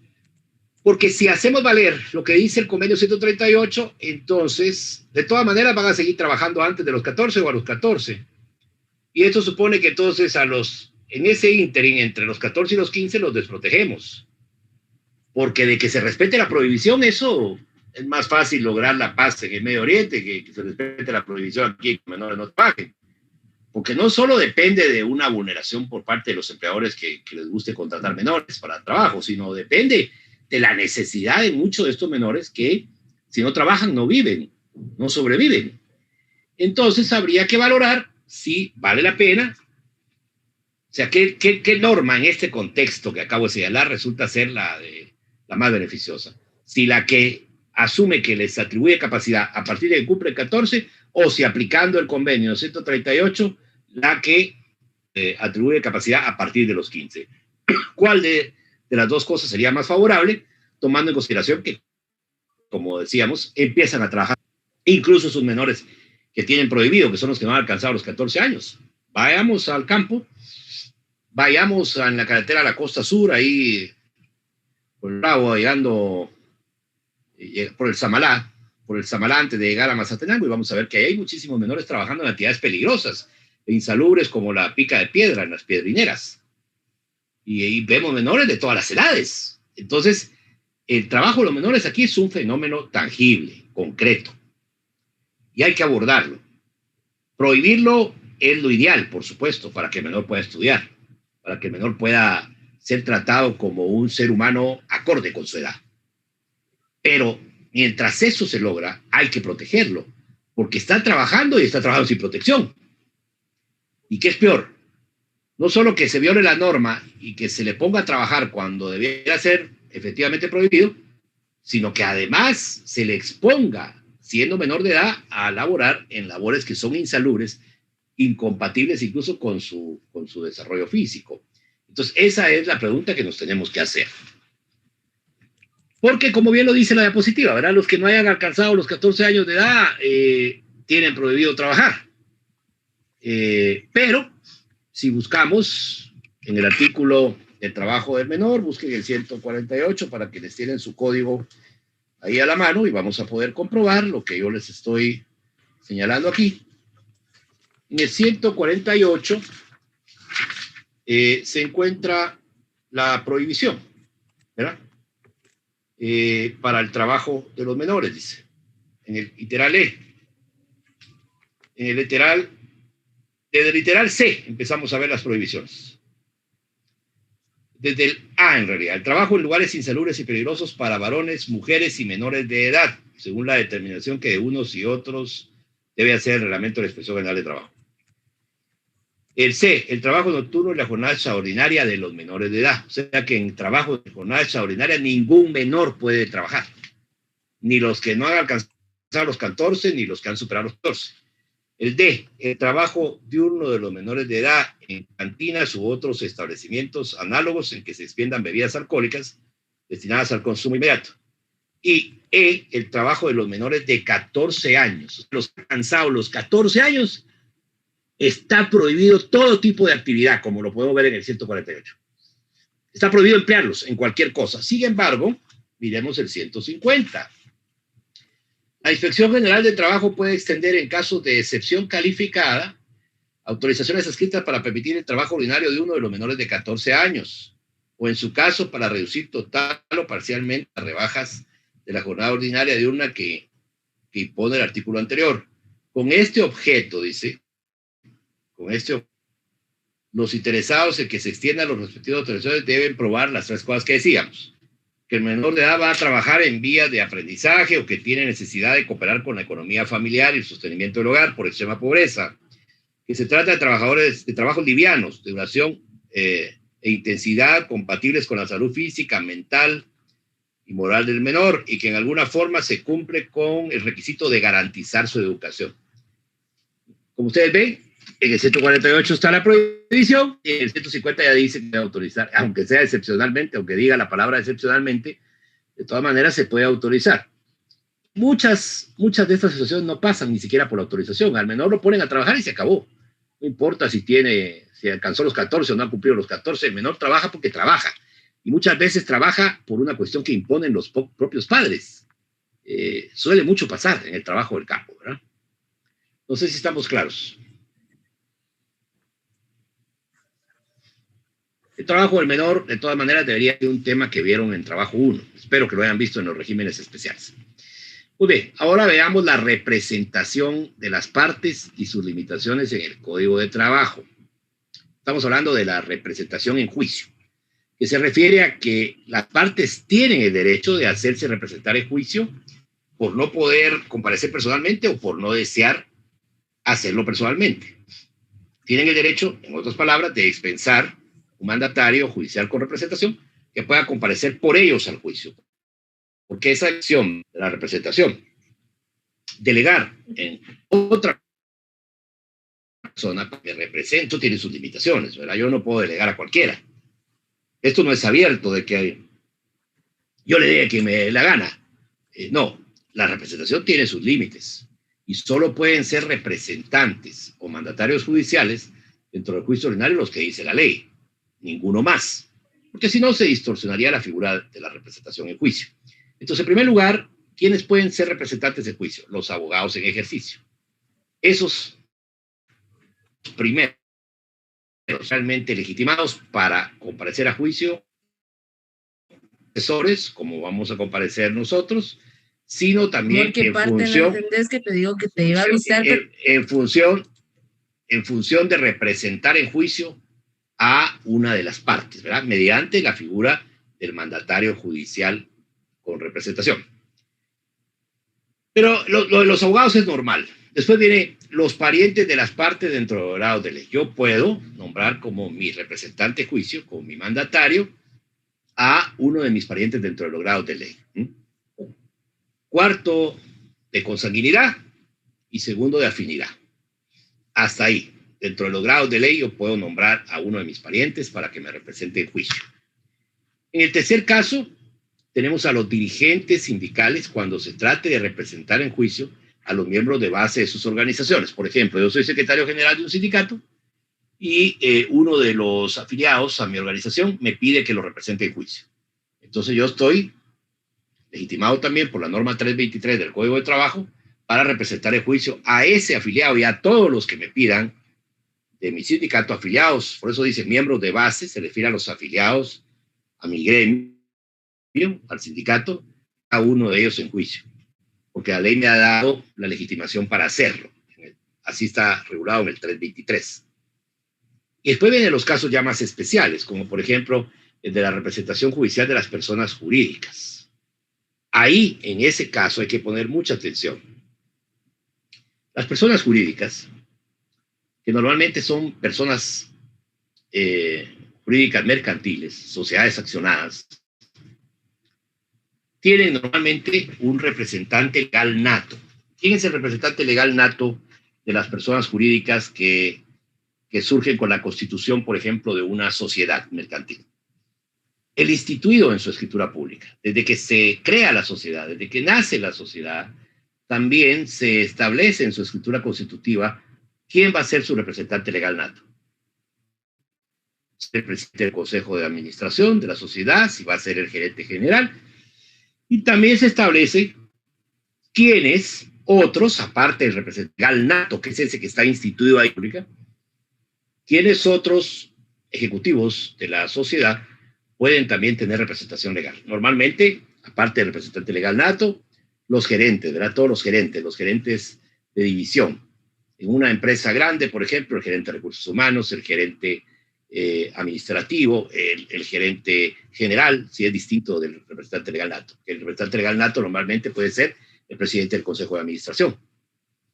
Speaker 1: Porque si hacemos valer lo que dice el convenio 138, entonces, de todas maneras van a seguir trabajando antes de los 14 o a los 14. Y esto supone que entonces en ese ínterin, entre los 14 y los 15, los desprotegemos. Porque de que se respete la prohibición, eso es más fácil lograr la paz en el Medio Oriente que se respete la prohibición aquí y que los menores no trabajen. Porque no solo depende de una vulneración por parte de los empleadores que les guste contratar menores para trabajo, sino depende de la necesidad de muchos de estos menores que, si no trabajan, no viven, no sobreviven. Entonces habría que valorar si vale la pena. O sea, ¿qué norma en este contexto que acabo de señalar resulta ser la más beneficiosa? Si la que asume que les atribuye capacidad a partir de que cumple 14, o si aplicando el convenio 138, la que atribuye capacidad a partir de los 15. ¿Cuál de las dos cosas sería más favorable, tomando en consideración que, como decíamos, empiezan a trabajar incluso sus menores que tienen prohibido, que son los que no han alcanzado los 14 años? Vayamos al campo, vayamos en la carretera a la costa sur, ahí por el Bravo, llegando por el Samalá antes de llegar a Mazatenango, y vamos a ver que hay muchísimos menores trabajando en actividades peligrosas, insalubres, como la pica de piedra en las piedrineras. Y ahí vemos menores de todas las edades. Entonces, el trabajo de los menores aquí es un fenómeno tangible, concreto, y hay que abordarlo. Prohibirlo es lo ideal, por supuesto, para que el menor pueda estudiar, para que el menor pueda ser tratado como un ser humano acorde con su edad. Pero mientras eso se logra, hay que protegerlo, porque está trabajando y está trabajando sin protección. ¿Y qué es peor? No solo que se viole la norma y que se le ponga a trabajar cuando debiera ser efectivamente prohibido, sino que además se le exponga, siendo menor de edad, a laborar en labores que son insalubres, incompatibles incluso con su desarrollo físico. Entonces, esa es la pregunta que nos tenemos que hacer. Porque, como bien lo dice la diapositiva, ¿verdad? Los que no hayan alcanzado los 14 años de edad tienen prohibido trabajar. Pero, si buscamos en el artículo de trabajo del menor, busquen el 148 para quienes tienen su código ahí a la mano, y vamos a poder comprobar lo que yo les estoy señalando aquí. En el 148 se encuentra la prohibición, ¿verdad? Para el trabajo de los menores, dice, en el literal E. En el literal, desde el literal C empezamos a ver las prohibiciones. desde el A en realidad, el trabajo en lugares insalubres y peligrosos para varones, mujeres y menores de edad, según la determinación que de unos y otros debe hacer el reglamento de la Inspección General de Trabajo. El C, el trabajo nocturno y la jornada extraordinaria de los menores de edad. O sea que en trabajo de jornada extraordinaria ningún menor puede trabajar. Ni los que no han alcanzado los 14, ni los que han superado los 14. El D, el trabajo diurno de los menores de edad en cantinas u otros establecimientos análogos en que se expiendan bebidas alcohólicas destinadas al consumo inmediato. Y E, el trabajo de los menores de 14 años. Los alcanzados los 14 años, está prohibido todo tipo de actividad, como lo podemos ver en el 148. Está prohibido emplearlos en cualquier cosa. Sin embargo, miremos el 150. La Inspección General de Trabajo puede extender en casos de excepción calificada autorizaciones escritas para permitir el trabajo ordinario de uno de los menores de 14 años, o en su caso para reducir total o parcialmente las rebajas de la jornada ordinaria de una que impone el artículo anterior. Con este objeto, dice, los interesados en que se extiendan los respectivos autorizaciones deben probar las tres cosas que decíamos: que el menor de edad va a trabajar en vías de aprendizaje o que tiene necesidad de cooperar con la economía familiar y el sostenimiento del hogar por extrema pobreza, que se trata de trabajadores de trabajos livianos, de duración e intensidad compatibles con la salud física, mental y moral del menor, y que en alguna forma se cumple con el requisito de garantizar su educación. Como ustedes ven, en el 148 está la prohibición y en el 150 ya dice que debe autorizar, aunque sea excepcionalmente, aunque diga la palabra excepcionalmente, de todas maneras se puede autorizar. Muchas de estas situaciones no pasan ni siquiera por la autorización. Al menor lo ponen a trabajar y se acabó. No importa si alcanzó los 14 o no ha cumplido los 14, el menor trabaja porque trabaja. Y muchas veces trabaja por una cuestión que imponen los propios padres. Suele mucho pasar en el trabajo del campo, ¿verdad? No sé si estamos claros. El trabajo del menor, de todas maneras, debería ser un tema que vieron en trabajo 1. Espero que lo hayan visto en los regímenes especiales. Muy bien, ahora veamos la representación de las partes y sus limitaciones en el Código de Trabajo. Estamos hablando de la representación en juicio, que se refiere a que las partes tienen el derecho de hacerse representar en juicio por no poder comparecer personalmente o por no desear hacerlo personalmente. Tienen el derecho, en otras palabras, de dispensar un mandatario judicial con representación que pueda comparecer por ellos al juicio. Porque esa acción de la representación, delegar en otra persona que represento, tiene sus limitaciones, ¿verdad? Yo no puedo delegar a cualquiera. Esto no es abierto de que yo le diga que me dé la gana. No, la representación tiene sus límites y solo pueden ser representantes o mandatarios judiciales dentro del juicio ordinario los que dice la ley, ninguno más, porque si no se distorsionaría la figura de la representación en juicio. Entonces, en primer lugar, ¿quiénes pueden ser representantes de juicio? Los abogados en ejercicio. Esos primeros realmente legitimados para comparecer a juicio, asesores, como vamos a comparecer nosotros, sino también
Speaker 8: ¿Qué parte no entendés que te digo que te iba a avisar?
Speaker 1: En función de representar en juicio a una de las partes, ¿verdad? Mediante la figura del mandatario judicial con representación. Pero lo de los abogados es normal. Después vienen los parientes de las partes dentro de los grados de ley. Yo puedo nombrar como mi representante de juicio, como mi mandatario, a uno de mis parientes dentro de los grados de ley. Cuarto, de consanguinidad, y segundo, de afinidad. Hasta ahí. Dentro de los grados de ley yo puedo nombrar a uno de mis parientes para que me represente en juicio. En el tercer caso, tenemos a los dirigentes sindicales cuando se trate de representar en juicio a los miembros de base de sus organizaciones. Por ejemplo, yo soy secretario general de un sindicato y uno de los afiliados a mi organización me pide que lo represente en juicio. Entonces yo estoy legitimado también por la norma 323 del Código de Trabajo para representar en juicio a ese afiliado y a todos los que me pidan de mi sindicato afiliados. Por eso dice miembros de base, se refiere a los afiliados a mi gremio, al sindicato, a uno de ellos en juicio, porque la ley me ha dado la legitimación para hacerlo. Así está regulado en el 323. Y después vienen los casos ya más especiales, como por ejemplo de la representación judicial de las personas jurídicas. Ahí, en ese caso, hay que poner mucha atención. Las personas jurídicas, que normalmente son personas jurídicas mercantiles, sociedades accionadas, tienen normalmente un representante legal nato. ¿Quién es el representante legal nato de las personas jurídicas que surgen con la constitución, por ejemplo, de una sociedad mercantil? El instituido en su escritura pública. Desde que se crea la sociedad, desde que nace la sociedad, también se establece en su escritura constitutiva quién va a ser su representante legal nato. El presidente del Consejo de Administración de la sociedad, si va a ser el gerente general, y también se establece quiénes otros, aparte del representante legal nato, que es ese que está instituido ahí pública, quiénes otros ejecutivos de la sociedad pueden también tener representación legal. Normalmente, aparte del representante legal nato, los gerentes, ¿verdad? Todos los gerentes de división. En una empresa grande, por ejemplo, el gerente de recursos humanos, el gerente administrativo, el gerente general, si es distinto del representante legal nato. El representante legal nato normalmente puede ser el presidente del Consejo de Administración.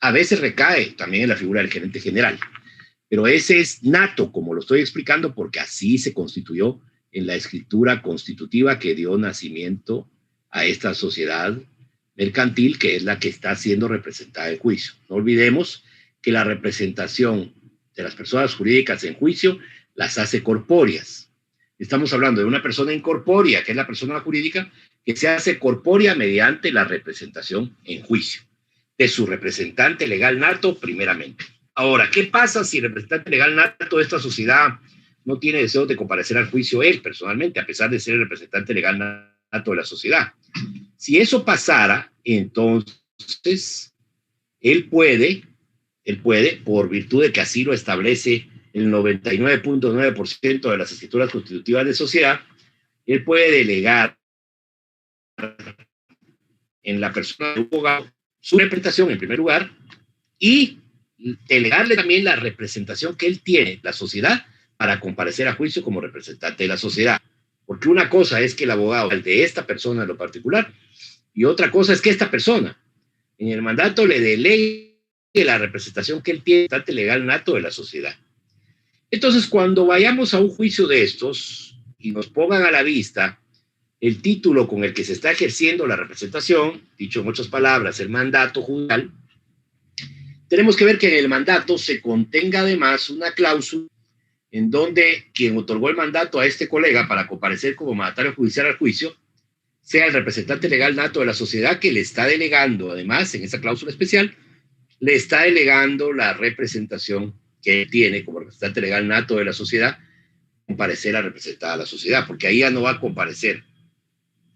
Speaker 1: A veces recae también en la figura del gerente general, pero ese es nato, como lo estoy explicando, porque así se constituyó en la escritura constitutiva que dio nacimiento a esta sociedad mercantil, que es la que está siendo representada en juicio. No olvidemos que la representación de las personas jurídicas en juicio las hace corpóreas. Estamos hablando de una persona incorpórea, que es la persona jurídica, que se hace corpórea mediante la representación en juicio de su representante legal nato primeramente. Ahora, ¿qué pasa si el representante legal nato de esta sociedad no tiene deseo de comparecer al juicio él personalmente, a pesar de ser el representante legal nato de la sociedad? Si eso pasara, entonces él puede, por virtud de que así lo establece el 99.9% de las escrituras constitutivas de sociedad, él puede delegar en la persona de un abogado su representación en primer lugar y delegarle también la representación que él tiene, la sociedad, para comparecer a juicio como representante de la sociedad. Porque una cosa es que el abogado, el de esta persona en lo particular, y otra cosa es que esta persona en el mandato le delegue la representación que él tiene, representante legal nato de la sociedad. Entonces, cuando vayamos a un juicio de estos y nos pongan a la vista el título con el que se está ejerciendo la representación, dicho en otras palabras, el mandato judicial, tenemos que ver que en el mandato se contenga además una cláusula en donde quien otorgó el mandato a este colega para comparecer como mandatario judicial al juicio sea el representante legal nato de la sociedad, que le está delegando, además, en esa cláusula especial, le está delegando la representación que tiene como representante legal nato de la sociedad, comparecer a representar a la sociedad, porque ahí ya no va a comparecer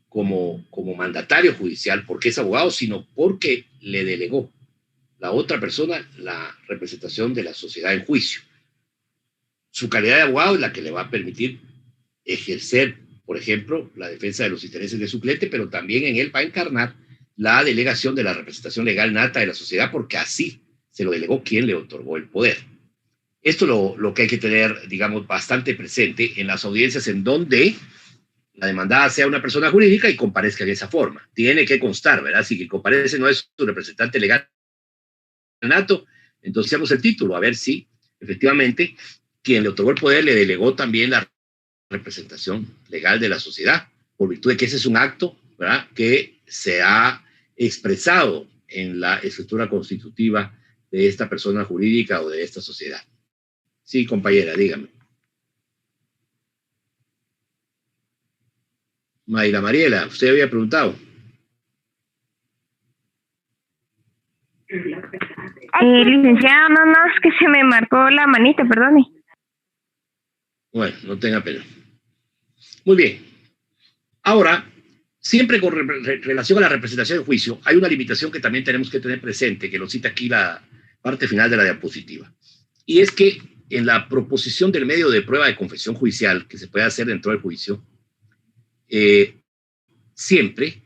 Speaker 1: como mandatario judicial porque es abogado, sino porque le delegó la otra persona la representación de la sociedad en juicio. Su calidad de abogado es la que le va a permitir ejercer, por ejemplo, la defensa de los intereses de su cliente, pero también en él va a encarnar la delegación de la representación legal nata de la sociedad, porque así se lo delegó quien le otorgó el poder. Esto es lo que hay que tener, digamos, bastante presente en las audiencias en donde la demandada sea una persona jurídica y comparezca de esa forma. Tiene que constar, ¿verdad? Si que comparece no es su representante legal nato, entonces hacemos el título, a ver si efectivamente quien le otorgó el poder le delegó también la representación legal de la sociedad, por virtud de que ese es un acto, ¿verdad?, que se ha expresado en la escritura constitutiva de esta persona jurídica o de esta sociedad. Sí, compañera, dígame. Mayra Mariela, usted había preguntado.
Speaker 9: Licenciado, no, es que se me marcó la manita, perdone.
Speaker 1: Bueno, no tenga pena. Muy bien. Ahora, siempre con relación a la representación en juicio, hay una limitación que también tenemos que tener presente, que lo cita aquí la parte final de la diapositiva. Y es que en la proposición del medio de prueba de confesión judicial que se puede hacer dentro del juicio, siempre,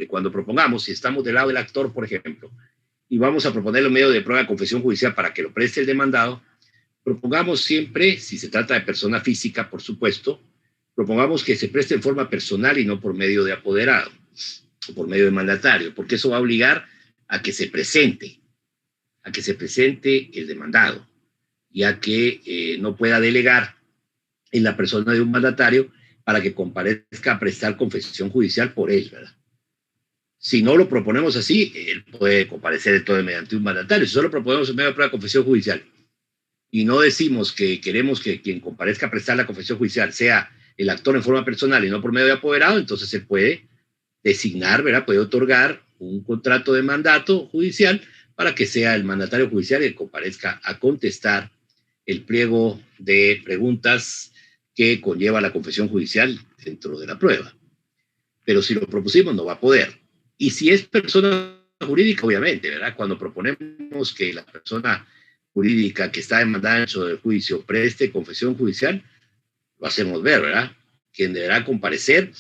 Speaker 1: cuando propongamos, si estamos del lado del actor, por ejemplo, y vamos a proponer un medio de prueba de confesión judicial para que lo preste el demandado, propongamos siempre, si se trata de persona física, por supuesto, propongamos que se preste en forma personal y no por medio de apoderado o por medio de mandatario, porque eso va a obligar a que se presente el demandado, y a que no pueda delegar en la persona de un mandatario para que comparezca a prestar confesión judicial por él, ¿verdad? Si no lo proponemos así, él puede comparecer todo mediante un mandatario. Si solo proponemos en medio de prueba de confesión judicial y no decimos que queremos que quien comparezca a prestar la confesión judicial sea el actor en forma personal y no por medio de apoderado, entonces se puede designar, ¿verdad? Puede otorgar un contrato de mandato judicial para que sea el mandatario judicial el que comparezca a contestar el pliego de preguntas que conlleva la confesión judicial dentro de la prueba. Pero si lo propusimos, no va a poder. Y si es persona jurídica, obviamente, ¿verdad? Cuando proponemos que la persona jurídica que está demandada dentro del juicio preste confesión judicial, lo hacemos ver, ¿verdad? Quien deberá comparecer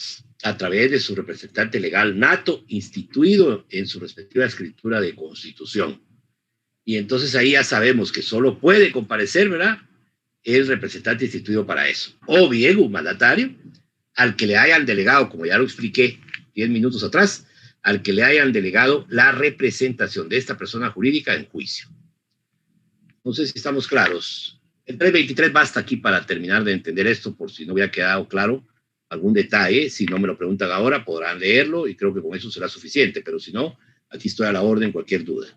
Speaker 1: a través de su representante legal nato, instituido en su respectiva escritura de constitución. Y entonces ahí ya sabemos que solo puede comparecer, ¿verdad?, el representante instituido para eso. O bien un mandatario al que le hayan delegado, como ya lo expliqué 10 minutos atrás, al que le hayan delegado la representación de esta persona jurídica en juicio. No sé si estamos claros. El 323 basta aquí para terminar de entender esto, por si no hubiera quedado claro algún detalle. Si no me lo preguntan ahora, podrán leerlo y creo que con eso será suficiente, pero si no, aquí estoy a la orden, cualquier duda.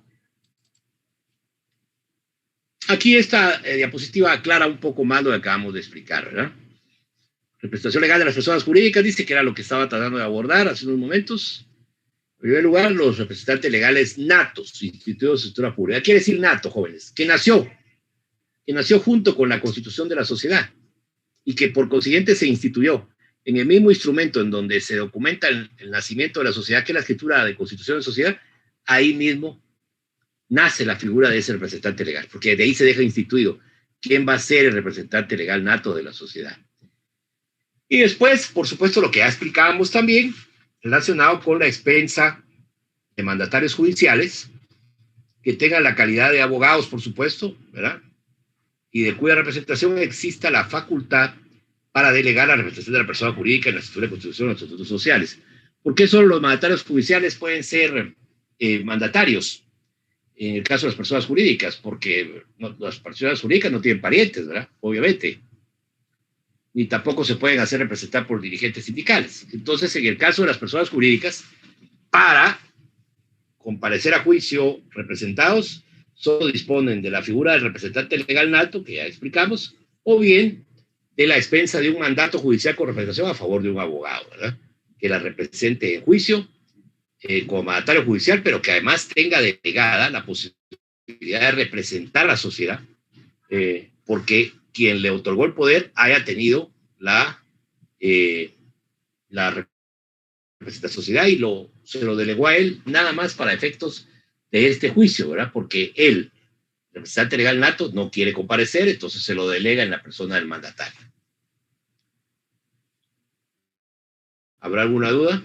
Speaker 1: Aquí esta diapositiva aclara un poco más lo que acabamos de explicar, ¿verdad? Representación legal de las personas jurídicas, dice que era lo que estaba tratando de abordar hace unos momentos. En primer lugar, los representantes legales natos, instituidos de estructura pública. Quiere decir nato, jóvenes, que nació junto con la constitución de la sociedad y que por consiguiente se instituyó en el mismo instrumento en donde se documenta el nacimiento de la sociedad, que es la escritura de constitución de sociedad. Ahí mismo nace la figura de ese representante legal, porque de ahí se deja instituido quién va a ser el representante legal nato de la sociedad. Y después, por supuesto, lo que ya explicábamos también, relacionado con la expensa de mandatarios judiciales, que tengan la calidad de abogados, por supuesto, ¿verdad?, y de cuya representación exista la facultad para delegar la representación de la persona jurídica en la escritura de constitución o en los estatutos sociales. ¿Por qué solo los mandatarios judiciales pueden ser mandatarios en el caso de las personas jurídicas? Porque las personas jurídicas no tienen parientes, ¿verdad?, obviamente, ni tampoco se pueden hacer representar por dirigentes sindicales. Entonces, en el caso de las personas jurídicas, para comparecer a juicio representados, solo disponen de la figura del representante legal nato, que ya explicamos, o bien de la expensa de un mandato judicial con representación a favor de un abogado, ¿verdad?, que la represente en juicio como mandatario judicial, pero que además tenga delegada la posibilidad de representar a la sociedad, porque quien le otorgó el poder haya tenido la representación sociedad y se lo delegó a él nada más para efectos de este juicio, ¿verdad? Porque él, representante legal nato, no quiere comparecer, entonces se lo delega en la persona del mandatario. ¿Habrá alguna duda?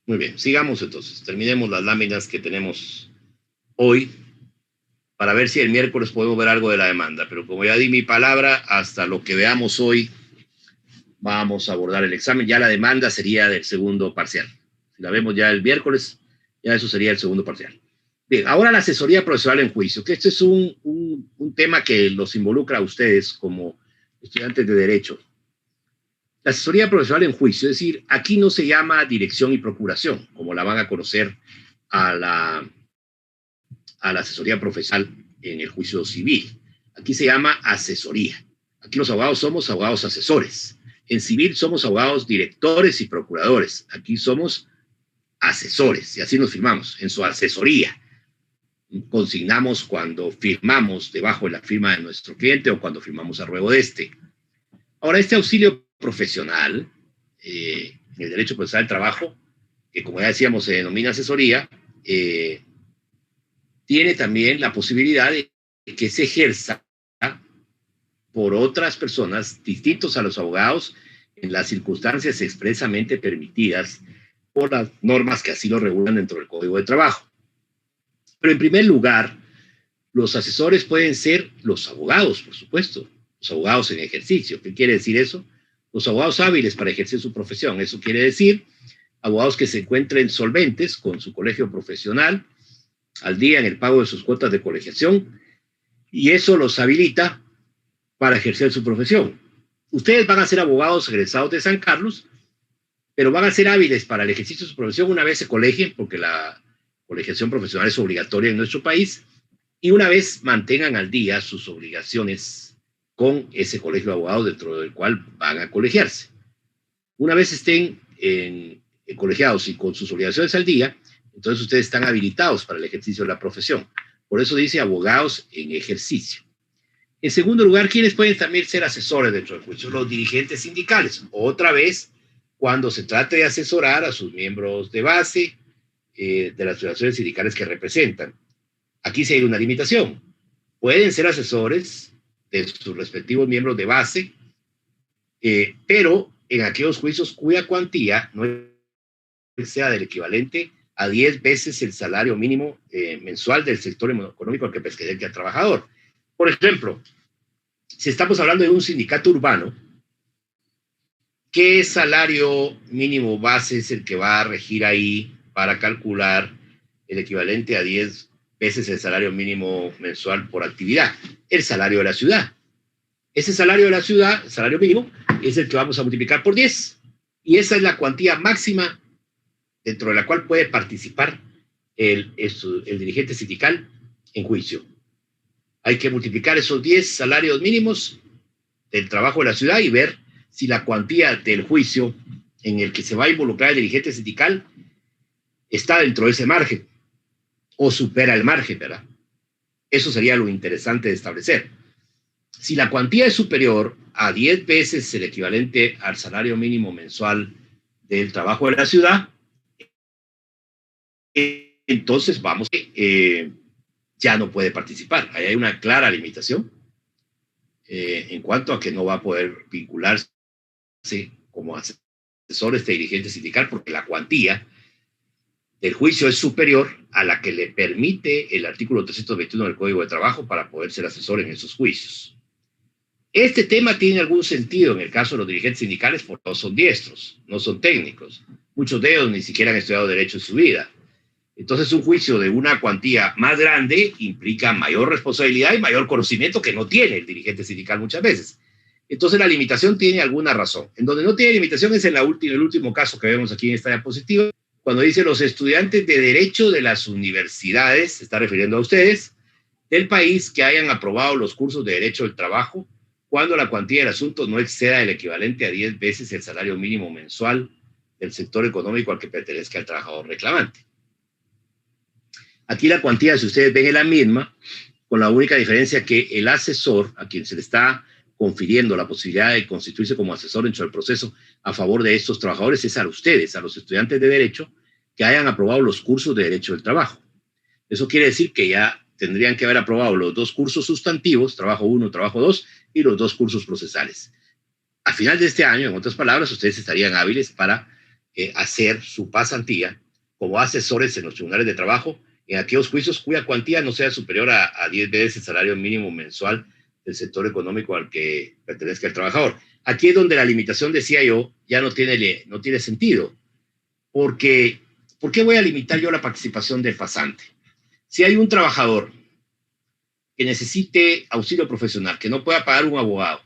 Speaker 1: Muy bien, sigamos entonces. Terminemos las láminas que tenemos hoy para ver si el miércoles podemos ver algo de la demanda. Pero como ya di mi palabra, hasta lo que veamos hoy vamos a abordar el examen. Ya la demanda sería del segundo parcial. Si la vemos ya el miércoles, ya eso sería el segundo parcial. Bien, ahora la asesoría procesal en juicio, que este es un tema que los involucra a ustedes como estudiantes de Derecho. La asesoría procesal en juicio, es decir, aquí no se llama dirección y procuración, como la van a conocer a la asesoría procesal en el juicio civil. Aquí se llama asesoría. Aquí los abogados somos abogados asesores. En civil somos abogados directores y procuradores. Aquí somos asesores, y así nos firmamos, en su asesoría. Consignamos cuando firmamos debajo de la firma de nuestro cliente o cuando firmamos a ruego de este. Ahora, este auxilio profesional, en el derecho procesal del trabajo, que como ya decíamos se denomina asesoría, tiene también la posibilidad de que se ejerza por otras personas distintos a los abogados en las circunstancias expresamente permitidas por las normas que así lo regulan dentro del Código de Trabajo. Pero en primer lugar, Los asesores pueden ser los abogados, por supuesto, los abogados en ejercicio. ¿Qué quiere decir eso? Los abogados hábiles para ejercer su profesión. Eso quiere decir abogados que se encuentren solventes con su colegio profesional, al día en el pago de sus cuotas de colegiación, y eso los habilita para ejercer su profesión. Ustedes van a ser abogados egresados de San Carlos, pero van a ser hábiles para el ejercicio de su profesión una vez se colegien, porque la colegiación profesional es obligatoria en nuestro país, y una vez mantengan al día sus obligaciones con ese colegio de abogados dentro del cual van a colegiarse. Una vez estén colegiados y con sus obligaciones al día, entonces ustedes están habilitados para el ejercicio de la profesión. Por eso dice abogados en ejercicio. En segundo lugar, ¿quiénes pueden también ser asesores dentro del juicio? Los dirigentes sindicales. Otra vez, cuando se trate de asesorar a sus miembros de base de las asociaciones sindicales que representan. Aquí sí hay una limitación. Pueden ser asesores de sus respectivos miembros de base, pero en aquellos juicios cuya cuantía no sea del equivalente a 10 veces el salario mínimo mensual del sector económico al que pertenezca al trabajador. Por ejemplo, si estamos hablando de un sindicato urbano, ¿qué salario mínimo base es el que va a regir ahí para calcular el equivalente a 10 veces el salario mínimo mensual por actividad? El salario de la ciudad. Ese salario de la ciudad, el salario mínimo, es el que vamos a multiplicar por 10. Y esa es la cuantía máxima dentro de la cual puede participar el dirigente sindical en juicio. Hay que multiplicar esos 10 salarios mínimos del trabajo de la ciudad y ver si la cuantía del juicio en el que se va a involucrar el dirigente sindical está dentro de ese margen o supera el margen, ¿verdad? Eso sería lo interesante de establecer. Si la cuantía es superior a 10 veces el equivalente al salario mínimo mensual del trabajo de la ciudad, entonces ya no puede participar. Ahí hay una clara limitación en cuanto a que no va a poder vincularse como asesor este dirigente sindical porque la cuantía del juicio es superior a la que le permite el artículo 321 del Código de Trabajo para poder ser asesor en esos juicios. Este tema tiene algún sentido en el caso de los dirigentes sindicales porque no son diestros, no son técnicos. Muchos de ellos ni siquiera han estudiado derecho en su vida. Entonces, un juicio de una cuantía más grande implica mayor responsabilidad y mayor conocimiento que no tiene el dirigente sindical muchas veces. Entonces, la limitación tiene alguna razón. En donde no tiene limitación es en el último caso que vemos aquí en esta diapositiva, cuando dice los estudiantes de Derecho de las universidades, se está refiriendo a ustedes, del país que hayan aprobado los cursos de Derecho del Trabajo, cuando la cuantía del asunto no exceda el equivalente a 10 veces el salario mínimo mensual del sector económico al que pertenezca el trabajador reclamante. Aquí la cuantía, si ustedes ven, es la misma, con la única diferencia que el asesor, a quien se le está confiriendo la posibilidad de constituirse como asesor dentro del proceso a favor de estos trabajadores, es a ustedes, a los estudiantes de Derecho, que hayan aprobado los cursos de Derecho del Trabajo. Eso quiere decir que ya tendrían que haber aprobado los 2 cursos sustantivos, Trabajo 1, Trabajo 2, y los 2 cursos procesales. A final de este año, en otras palabras, ustedes estarían hábiles para hacer su pasantía como asesores en los tribunales de trabajo en aquellos juicios cuya cuantía no sea superior a 10 veces el salario mínimo mensual del sector económico al que pertenezca el trabajador. Aquí es donde la limitación, decía yo, ya no tiene sentido. Porque, ¿por qué voy a limitar yo la participación del pasante? Si hay un trabajador que necesite auxilio profesional, que no pueda pagar un abogado,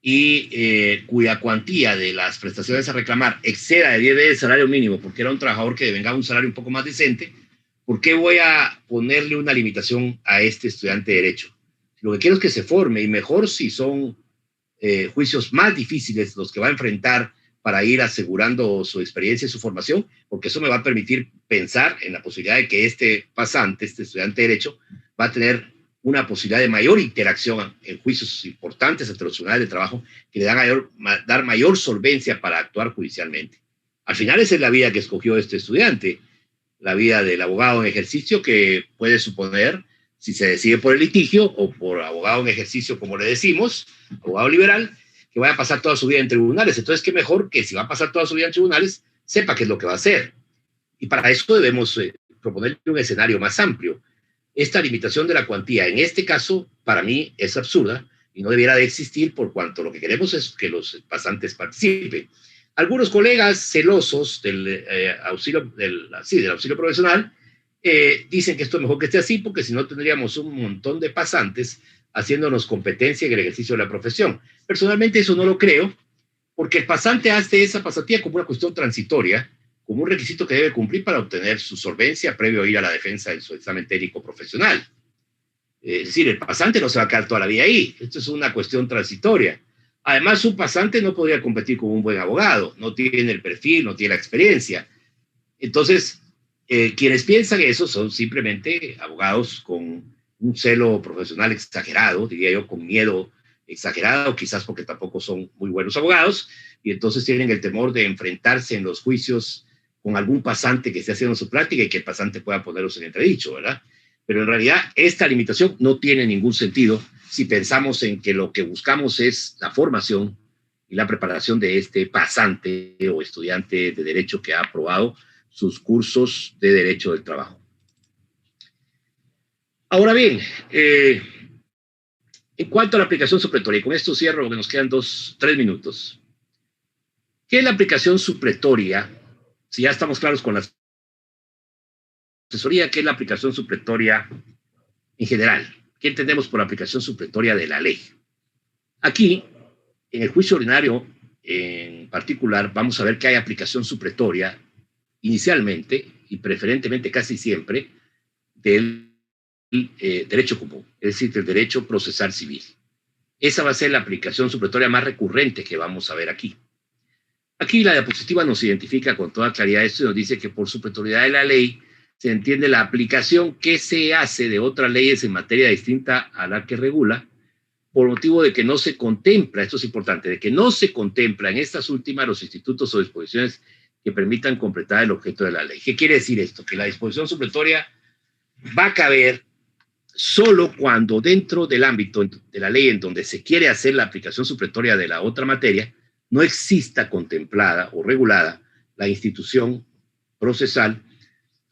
Speaker 1: y cuya cuantía de las prestaciones a reclamar exceda de 10 veces el salario mínimo, porque era un trabajador que devengaba un salario un poco más decente, ¿por qué voy a ponerle una limitación a este estudiante de Derecho? Lo que quiero es que se forme, y mejor si son juicios más difíciles los que va a enfrentar para ir asegurando su experiencia y su formación, porque eso me va a permitir pensar en la posibilidad de que este pasante, este estudiante de Derecho, va a tener una posibilidad de mayor interacción en juicios importantes ante los tribunales de trabajo que le dan dar mayor solvencia para actuar judicialmente. Al final esa es la vida que escogió este estudiante, la vida del abogado en ejercicio, que puede suponer, si se decide por el litigio o por abogado en ejercicio, como le decimos, abogado liberal, que vaya a pasar toda su vida en tribunales. Entonces, qué mejor que si va a pasar toda su vida en tribunales, sepa qué es lo que va a hacer. Y para eso debemos proponerle un escenario más amplio. esta limitación de la cuantía, en este caso, para mí es absurda y no debiera de existir por cuanto lo que queremos es que los pasantes participen. Algunos colegas celosos del auxilio profesional dicen que esto es mejor que esté así porque si no tendríamos un montón de pasantes haciéndonos competencia en el ejercicio de la profesión. Personalmente eso no lo creo, porque el pasante hace esa pasantía como una cuestión transitoria, como un requisito que debe cumplir para obtener su solvencia previo a ir a la defensa de su examen técnico profesional. Es decir, el pasante no se va a quedar toda la vida ahí. Esto es una cuestión transitoria. Además, un pasante no podría competir con un buen abogado. No tiene el perfil, no tiene la experiencia. Entonces, quienes piensan eso son simplemente abogados con un celo profesional exagerado, diría yo, con miedo exagerado, quizás porque tampoco son muy buenos abogados, y entonces tienen el temor de enfrentarse en los juicios con algún pasante que esté haciendo su práctica y que el pasante pueda ponerlos en entredicho, ¿verdad? Pero en realidad esta limitación no tiene ningún sentido si pensamos en que lo que buscamos es la formación y la preparación de este pasante o estudiante de derecho que ha aprobado sus cursos de derecho del trabajo. Ahora bien, en cuanto a la aplicación supletoria, y con esto cierro porque nos quedan 3 minutos. ¿Qué es la aplicación supletoria? Si ya estamos claros con la asesoría, ¿qué es la aplicación supletoria en general? ¿Qué entendemos por aplicación supletoria de la ley? Aquí, en el juicio ordinario en particular, vamos a ver que hay aplicación supletoria inicialmente y preferentemente casi siempre del derecho común, es decir, del derecho procesal civil. Esa va a ser la aplicación supletoria más recurrente que vamos a ver aquí. Aquí la diapositiva nos identifica con toda claridad esto y nos dice que por supletoriedad de la ley se entiende la aplicación que se hace de otras leyes en materia distinta a la que regula, por motivo de que no se contempla, esto es importante, de que no se contempla en estas últimas los institutos o disposiciones que permitan completar el objeto de la ley. ¿Qué quiere decir esto? Que la disposición supletoria va a caber solo cuando dentro del ámbito de la ley en donde se quiere hacer la aplicación supletoria de la otra materia, no exista contemplada o regulada la institución procesal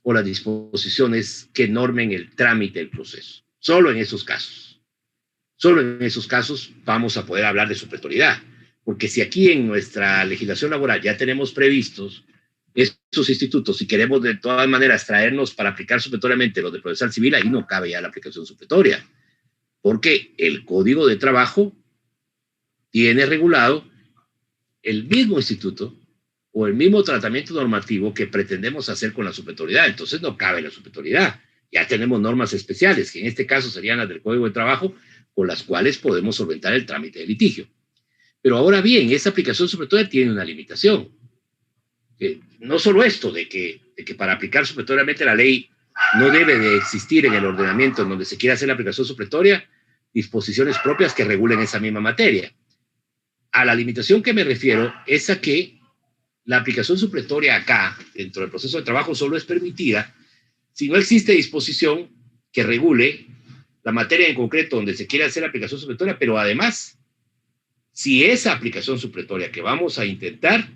Speaker 1: o las disposiciones que normen el trámite del proceso. Solo en esos casos. Solo en esos casos vamos a poder hablar de supletoriedad. Porque si aquí en nuestra legislación laboral ya tenemos previstos esos institutos y queremos de todas maneras traernos para aplicar supletoriamente los de procesal civil, ahí no cabe ya la aplicación supletoria. Porque el Código de Trabajo tiene regulado el mismo instituto o el mismo tratamiento normativo que pretendemos hacer con la supletoriedad. Entonces no cabe la supletoriedad. Ya tenemos normas especiales, que en este caso serían las del Código de Trabajo, con las cuales podemos solventar el trámite de litigio. Pero ahora bien, esa aplicación supletoria tiene una limitación. No solo esto, de que para aplicar supletoriamente la ley no debe de existir en el ordenamiento en donde se quiera hacer la aplicación supletoria disposiciones propias que regulen esa misma materia. A la limitación que me refiero es a que la aplicación supletoria acá, dentro del proceso de trabajo, solo es permitida si no existe disposición que regule la materia en concreto donde se quiere hacer la aplicación supletoria, pero además, si esa aplicación supletoria que vamos a intentar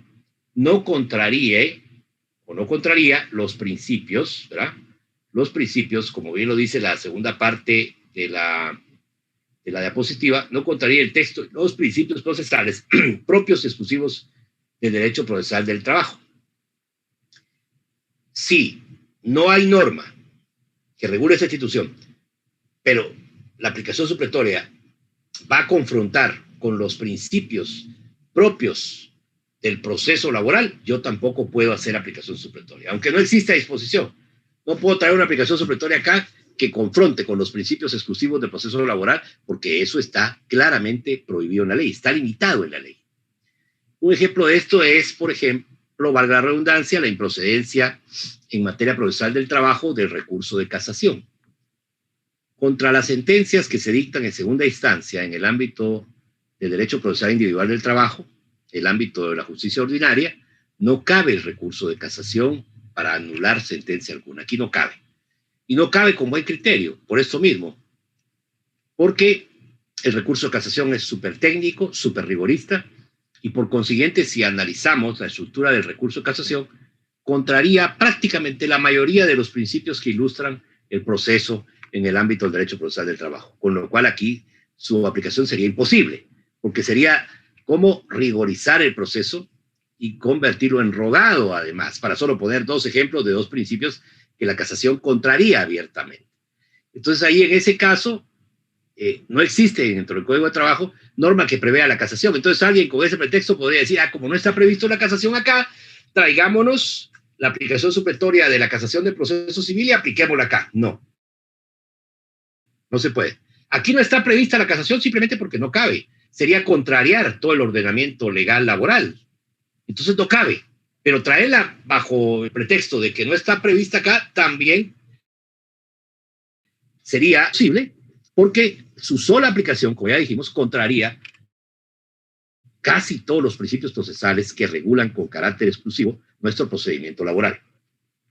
Speaker 1: no contraría los principios, ¿verdad? Los principios, como bien lo dice la segunda parte de la diapositiva, no contraría el texto, los principios procesales propios y exclusivos del derecho procesal del trabajo. Si no hay norma que regule esa institución, pero la aplicación supletoria va a confrontar con los principios propios del proceso laboral, yo tampoco puedo hacer aplicación supletoria, aunque no exista disposición. No puedo traer una aplicación supletoria acá que confronte con los principios exclusivos del proceso laboral, porque eso está claramente prohibido en la ley, está limitado en la ley. Un ejemplo de esto es, por ejemplo, valga la redundancia, la improcedencia en materia procesal del trabajo del recurso de casación. Contra las sentencias que se dictan en segunda instancia en el ámbito del derecho procesal individual del trabajo, el ámbito de la justicia ordinaria, no cabe el recurso de casación para anular sentencia alguna. Aquí no cabe. Y no cabe con buen criterio, por esto mismo. Porque el recurso de casación es súper técnico, súper rigorista, y por consiguiente, si analizamos la estructura del recurso de casación, contraría prácticamente la mayoría de los principios que ilustran el proceso en el ámbito del derecho procesal del trabajo, con lo cual aquí su aplicación sería imposible, porque sería como rigorizar el proceso y convertirlo en rogado, además, para solo poner dos ejemplos de dos principios que la casación contraría abiertamente. Entonces ahí, en ese caso, no existe dentro del Código de Trabajo norma que prevea la casación. Entonces alguien con ese pretexto podría decir, como no está previsto la casación acá, traigámonos la aplicación supletoria de la casación del proceso civil y apliquémosla acá. No. No se puede. Aquí no está prevista la casación simplemente porque no cabe. Sería contrariar todo el ordenamiento legal laboral. Entonces no cabe. Pero traerla bajo el pretexto de que no está prevista acá también sería posible, porque su sola aplicación, como ya dijimos, contraría casi todos los principios procesales que regulan con carácter exclusivo nuestro procedimiento laboral.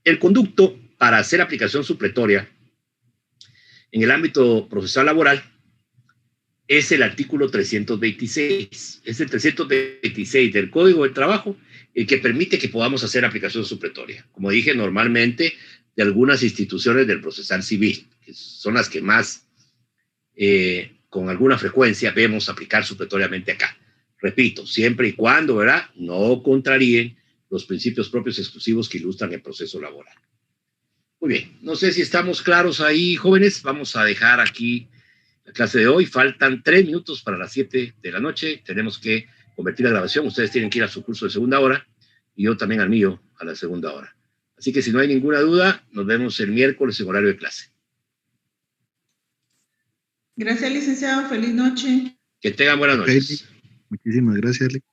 Speaker 1: El conducto para hacer aplicación supletoria en el ámbito procesal laboral es el artículo 326. Es el 326 del Código del Trabajo el que permite que podamos hacer aplicación supletoria. Como dije, normalmente de algunas instituciones del procesal civil, que son las que más, con alguna frecuencia, vemos aplicar supletoriamente acá. Repito, siempre y cuando, ¿verdad?, no contraríen los principios propios exclusivos que ilustran el proceso laboral. Muy bien, no sé si estamos claros ahí, jóvenes. Vamos a dejar aquí la clase de hoy. Faltan 3 minutos para las 7 de la noche. Tenemos que convertir la grabación. Ustedes tienen que ir a su curso de segunda hora y yo también al mío a la segunda hora. Así que si no hay ninguna duda, nos vemos el miércoles en horario de clase.
Speaker 10: Gracias, licenciado. Feliz noche.
Speaker 1: Que tengan buenas noches.
Speaker 11: Muchísimas gracias,